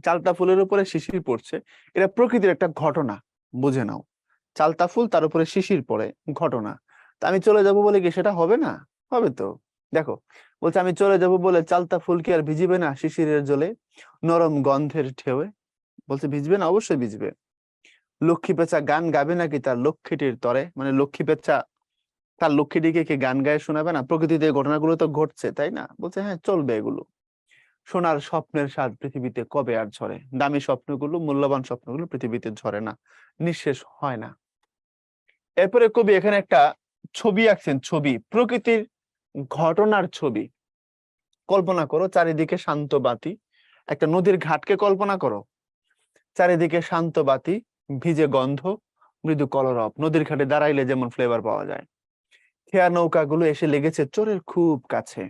চালতা ফুলের উপরে শিশির পড়ছে, এটা প্রকৃতির একটা ঘটনা, বুঝে নাও। চালতা ফুল তার উপরে শিশির পড়ে, ঘটনা। তা আমি চলে যাব বলে কি সেটা হবে না? হবে তো। দেখো বলছে আমি চলে যাব বলে চালতা ফুল কি আর ভিজিবে না শিশিরের জলে, নরম গন্ধের ঢেউয়ে? বলছে ভিজবে না, অবশ্যই ভিজবে। লক্ষ্মী পেঁচা গান গাবে নাকি তার লক্ষ্মীটির তরে? মানে লক্ষ্মী পেঁচা তার লক্ষ্মীটিকে কি গান গায়ে শোনাবে না? প্রকৃতিতে এই ঘটনাগুলো তো ঘটছে, তাই না? বলছে হ্যাঁ, চলবে এগুলো। সোনার স্বপ্নের স্বাদ পৃথিবীতে কবে আর ঝরে? দামি স্বপ্নগুলো, মূল্যবান স্বপ্নগুলো পৃথিবীতে ঝরে না, নিঃশেষ হয় না। এরপরে কবি এখানে একটা ছবি আঁকছেন, ছবি, প্রকৃতির ঘটনার ছবি। কল্পনা করো চারিদিকে শান্ত বাতি, একটা নদীর ঘাটকে কল্পনা করো, চারিদিকে শান্ত বাতি, ভিজে গন্ধ, মৃদু কলরব, নদীর ঘাটে দাঁড়াইলে যেমন ফ্লেভার পাওয়া যায়। খেয়া নৌকাগুলো এসে লেগেছে চোরের খুব কাছে।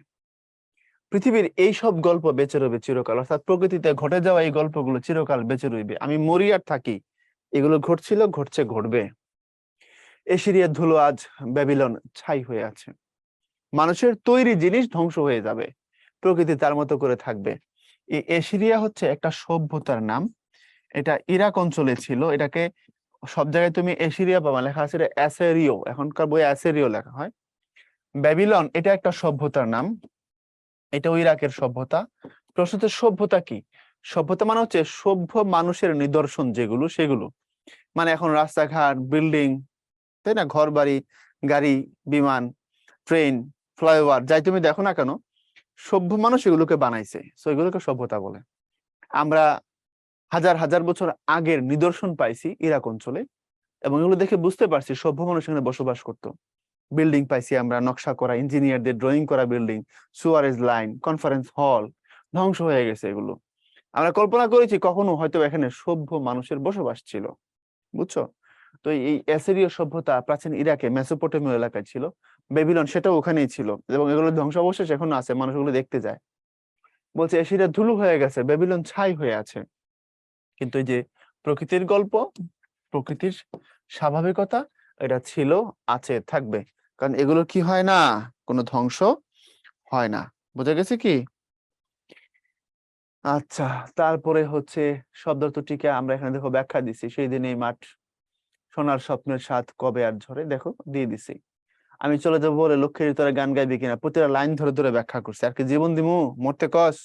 পৃথিবীর এই সব গল্প বেঁচে রইবে চিরকাল, অর্থাৎ প্রকৃতিতে ঘটে যাওয়া এই গল্পগুলো চিরকাল বেঁচে রইবে। আমি মরি আর থাকি, এগুলো ঘটছিল, ঘটছে, ঘটবে। এশিরিয়ার ধুলো আজ ব্যাবিলন ছাই হয়ে আছে। মানুষের তৈরি জিনিস ধ্বংস হয়ে যাবে, প্রকৃতি তার মতো করে থাকবে। এই এশিরিয়া হচ্ছে একটা সভ্যতার নাম, এটা ইরাক অঞ্চলে ছিল। এটাকে সব জায়গায় তুমি এশিরিয়া পাবা, লেখা আছে অ্যাসেরিও, এখনকার বই অ্যাসেরিও লেখা হয়। ব্যাবিলন এটা একটা সভ্যতার নাম, এটাও ইরাকের সভ্যতা। প্রশ্ন সভ্যতা কি? সভ্যতা মানে হচ্ছে সভ্য মানুষের নিদর্শন যেগুলো, সেগুলো। মানে এখন রাস্তাঘাট, বিল্ডিং, তাই না, ঘর বাড়ি, গাড়ি, বিমান, ট্রেন, ফ্লাইওভার, যাই তুমি দেখো না কেন, সভ্য মানুষ এগুলোকে বানাইছে, তো এগুলোকে সভ্যতা বলে। আমরা হাজার হাজার বছর আগের নিদর্শন পাইছি ইরাক অঞ্চলে, এবং এগুলো দেখে বুঝতে পারছি সভ্য মানুষ এখানে বসবাস করতো। বিল্ডিং পাইছি আমরা, নকশা করা, ইঞ্জিনিয়ারদের ড্রয়িং করা building, Suarez line, conference hall, ধ্বংস হয়ে গেছে এগুলো। আমরা কল্পনা করেছি কখনো হয়তো এখানে সভ্য মানুষের বসবাস ছিল, বুঝছো? তো এই অ্যাসিরীয় সভ্যতা প্রাচীন ইরাকে মেসোপটেমীয় এলাকায় ছিল, বেবিলন সেটাও ওখানেই ছিল, এবং এগুলো ধ্বংসাবশেষ এখনো আছে, মানুষগুলো দেখতে যায়। বলছে এশিয়া ধুলো হয়ে গেছে, বেবিলন ছাই হয়ে আছে। কিন্তু এই যে প্রকৃতির গল্প, প্রকৃতির স্বাভাবিকতা, এটা ছিল, আছে, থাকবে। কারণ এগুলো কি হয় না, কোনো ধ্বংস হয় না। বোঝা গেছে কি? আচ্ছা, তারপরে হচ্ছে শব্দার্থটিকে আমরা এখানে দেখো ব্যাখ্যা দিচ্ছি। সেই দিন এই মাঠ, সোনার স্বপ্নের স্বাদ কবে আর ঝরে, দেখো দিয়ে দিছি। আমি চলে যাবো বলে লক্ষ্যের ভিতরে গান গাইবি কিনা, প্রতিটা লাইন ধরে ধরে ব্যাখ্যা করছে। আর কি জীবন দিমু, মরতে কস?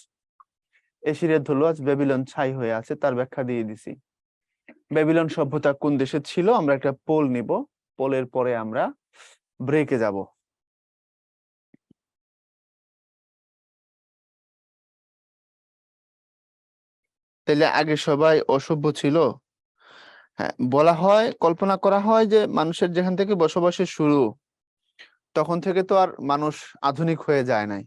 এশিরিয়ার ধুলো আজ ব্যাবিলন ছাই হয়ে আছে, তার ব্যাখ্যা দিয়ে দিছি। ব্যাবিলন সভ্যতা কোন দেশে ছিল, আমরা একটা পোল নিব, পোলের পরে আমরা ব্রেকে যাব। তাহলে আগে সবাই অসভ্য ছিল? হ্যাঁ, বলা হয়, কল্পনা করা হয় যে মানুষের যেখান থেকে বসবাসের শুরু, তখন থেকে তো আর মানুষ আধুনিক হয়ে যায় নাই।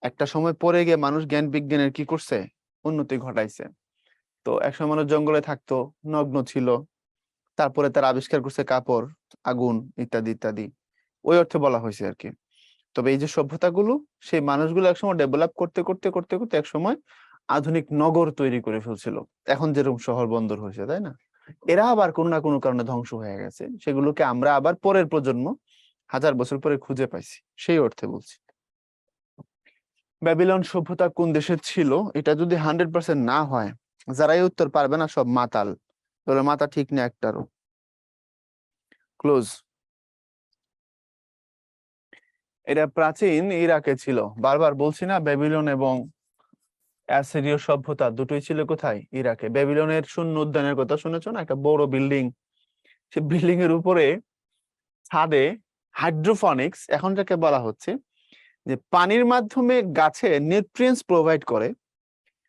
একটা সময় পরে গিয়ে মানুষ জ্ঞান বিজ্ঞানের কি করছে, উন্নতি ঘটাইছে। তো একসময় মানুষ জঙ্গলে থাকতো, নগ্ন ছিল, তারপরে তার আবিষ্কার করছে কাপড়, আগুন, ইত্যাদি ইত্যাদি, ওই অর্থে বলা হয়েছে আর কি। তবে এই যে সভ্যতাগুলো, সেই মানুষগুলো একসময় ডেভেলপ করতে করতে করতে করতে একসময় আধুনিক নগর তৈরি করে ফেলছিল, এখন যেরকম শহর বন্দর হয়েছে, তাই না? এরা আবার কোনো না কোনো কারণে ধ্বংস হয়ে গেছে, সেগুলোকে আমরা আবার পরের প্রজন্ম হাজার বছর পরে খুঁজে পাইছি, সেই অর্থে বলছি। ব্যাবিলন সভ্যতা কোন দেশের ছিল, এটা যদি 100% না হয়, যারাই উত্তর পারবে না সব মাতাল, তাহলে মাথা ঠিক নেই একটারও। ক্লোজ। এটা প্রাচীন ইরাকে ছিল। বারবার বলছি না, ব্যাবিলন এবং অ্যাসিরীয় সভ্যতা দুটোই ছিল কোথায়? ইরাকে। ব্যাবিলনের শূন্য উদ্যানের কথা শুনেছো না? একটা বড় বিল্ডিং, সে বিল্ডিং এর উপরে ছাদে হাইড্রোফনিক্স, এখন যাকে বলা হচ্ছে যে পানির মাধ্যমে গাছে নিউট্রিয়েন্টস প্রোভাইড করে,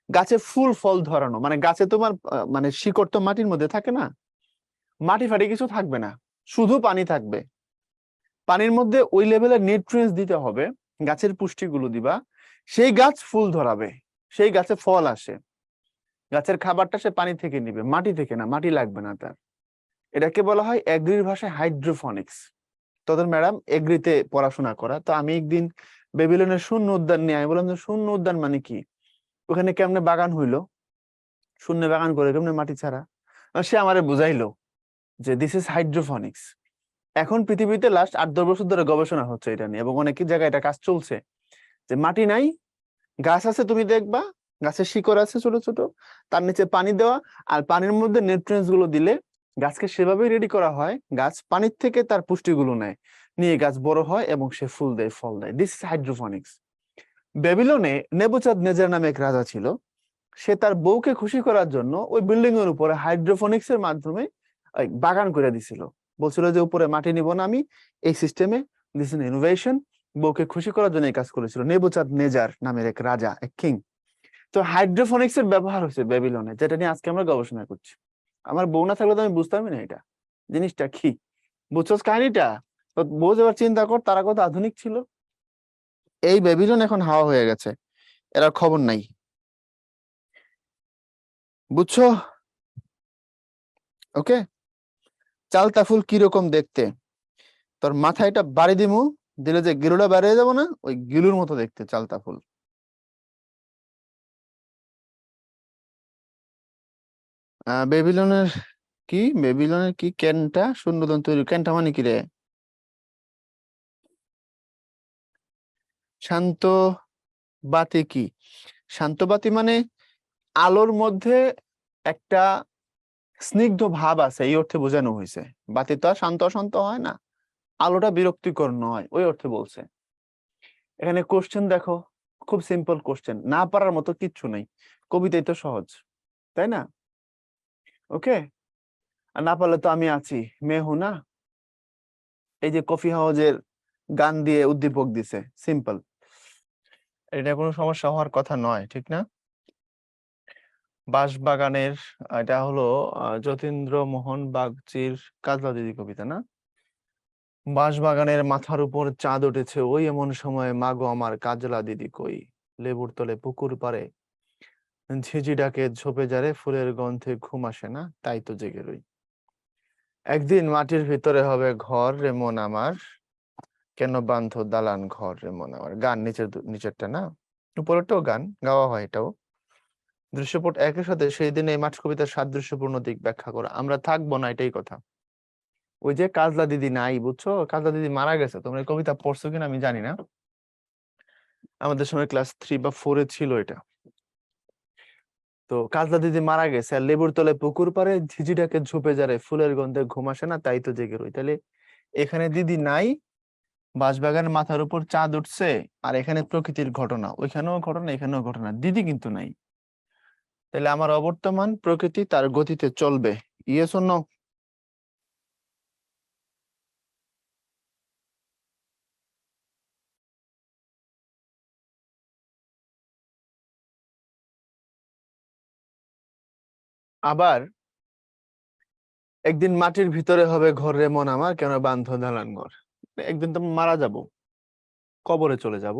গাছে ফুল ফল ধরানো। মানে গাছে তোমার মানে শিকড় তো মাটির মধ্যে থাকে না, মাটি ফাটি কিছু থাকবে না, শুধু পানি থাকবে। পানির মধ্যে ওই লেভেলের নিউট্রিয়েন্টস দিতে হবে, গাছের পুষ্টিগুলো দিবা, সেই গাছ ফুল ধরাবে, সেই গাছে ফল আসে। গাছের খাবারটা সে পানি থেকে নিবে, মাটি থেকে না, মাটি লাগবে না তার। এটাকে বলা হয় এগ্রির ভাষায় হাইড্রোফনিক্স। তোদের ম্যাডাম এগ্রিতে পড়াশোনা করা, তো আমি একদিন বেবিলনের শূন্য উদ্যান নিয়ে, আমি বললাম যে শূন্য উদ্যান মানে কি, ওখানে কেমনে বাগান হইলো, শূন্য বাগান করে কেমনে মাটি ছাড়া? সে আমারে বুঝাইলো যে দিস ইজ হাইড্রোফনিক্স। এখন পৃথিবীতে লাস্ট 8-10 বছর ধরে গবেষণা হচ্ছে এটা নিয়ে, এবং অনেক জায়গায় এটা কাজ চলছে, যে মাটি নাই, গাছ আছে, তুমি দেখবা গাছের শিকড় আছে ছোট ছোট, তার নিচে পানি দেওয়া, আর পানির মধ্যে নিউট্রিয়েন্টস গুলো দিলে গাছকে সেভাবে রেডি করা হয়, গাছ পানির থেকে তার পুষ্টিগুলো নেয়, নিয়ে গাছ বড় হয় এবং সে ফুল দেয়, ফল দেয়। This is hydroponics. বেবিলনে নেবুচাদনেজার নামে এক রাজা ছিল। সে তার বউকে খুশি করার জন্য ওই বিল্ডিং এর উপরে হাইড্রোফনিক্স এর মাধ্যমে বাগান করে দিছিল। বলছিল যে উপরে মাটি নিব না আমি, এই সিস্টেমে। This is innovation. বউকে খুশি করার জন্য এই কাজ করেছিল নেবুচাদনেজার নামের এক রাজা, এক কিং। তো হাইড্রোফনিক্স এর ব্যবহার হচ্ছে বেবিলনে, যেটা নিয়ে আজকে আমরা গবেষণা করছি। আমার বউ না থাকলে তো আমি বুঝতামই না এটা জিনিসটা কি। বুঝছস কাহিনীটা? তো বোঝ, এবার চিন্তা কর তারা কত আধুনিক ছিল। এই বেবিলন এখন হাওয়া হয়ে গেছে, এরা খবর নাই। বুঝছো? ওকে। চালতা ফুল কিরকম দেখতে? তোর মাথায় এটা বাড়ি দিমু, দিলে যে গিলুটা বেরিয়ে যাবো না, ওই গিলুর মতো দেখতে চালতা ফুল। বেবিলনের বেবিলনের কি ক্যানটা শূন্যতন তৈরি? ক্যানটা মানে কি রে? শান্ত বাতি কি? শান্ত বাতি মানে আলোর মধ্যে একটা স্নিগ্ধ ভাব আছে, এই অর্থে বোঝানো হয়েছে। বাতি তো আর শান্ত অশান্ত হয় না, আলোটা বিরক্তিকর নয়, ওই অর্থে বলছে। এখানে কোশ্চেন দেখো, খুব সিম্পল কোশ্চেন, না পারার মতো কিচ্ছু নেই, কবিতাই তো সহজ, তাই না? ওকে। আর না পারলে তো আমি আছি, মেয়ে হু না। এই যে কফি হাউজের গান দিয়ে উদ্দীপক দিছে, সিম্পল। এটা কোনো সমস্যা হওয়ার কথা নয়, ঠিক না? বাঁশবাগানের, এটা হলো যতীন্দ্র মোহন বাগচির কাজলা দিদি কবিতা না? বাঁশবাগানের মাথার উপর চাঁদ উঠেছে, ওই এমন সময় মাগো আমার কাজলা দিদি কই, লেবুর তলে পুকুর পারে ঝিঝি ডাকে ঝোপে যারে, ফুলের গন্ধে ঘুম আসে না তাই তো জেগে রই। একদিন মাটির ভিতরে হবে ঘর রে মন আমার, কেন বান্ধ দালান ঘর রে মন আমার। গান নিচেরটা না, উপরেরটাও গান গাওয়া হয়, এটাও দৃশ্যপট একই সাথে। সেই দিন এই মাঠ কবিতার সাদৃশ্যপূর্ণ দিক ব্যাখ্যা করা। আমরা থাকবো না, এটাই কথা। ওই যে কাজলা দিদি নাই, বুঝছো? কাজলা দিদি মারা গেছে। তোমরা এই কবিতা পড়ছো কিনা আমি জানি না, আমাদের সময় ক্লাস 3 বা 4 ছিল এটা। তো কাজলা দিদি মারা গেছে, আর লেবুর তলে পুকুর পারে ঝিঝিটাকে ঝোপে যারে, ফুলের গন্ধে ঘুম আসে না তাই তো জেগে রই। তাহলে এখানে দিদি নাই, বাঁশবাগানের মাথার উপর চাঁদ উঠছে, আর এখানে প্রকৃতির ঘটনা, ওইখানেও ঘটনা এখানেও ঘটনা, দিদি কিন্তু নাই। তাহলে আমার অবর্তমান প্রকৃতি তার গতিতে চলবে। Yes or no? আবার একদিন মাটির ভিতরে হবে ঘর রে মন আমার, কেন বান্ধ দালান ঘর। একদিন তো মারা যাব, কবরে চলে যাব,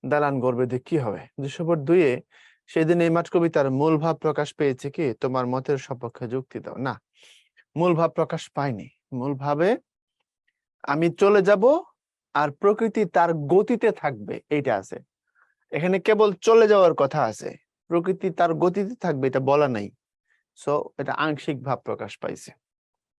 দালান ঘর বেঁধে কি হবে? দৃশ্যপট 2-এ সেদিন এই মাঠ কবিতার মূল ভাব প্রকাশ পেয়েছে কি? তোমার মতের সপক্ষে যুক্তি দাও। না, মূল ভাব প্রকাশ পায়নি। মূল ভাবে আমি চলে যাব আর প্রকৃতি তার গতিতে থাকবে, এইটা আছে। এখানে কেবল চলে যাওয়ার কথা আছে, প্রকৃতি তার গতিতে থাকবে এটা বলা নাই। সো এটা আংশিক ভাব প্রকাশ পাইছে।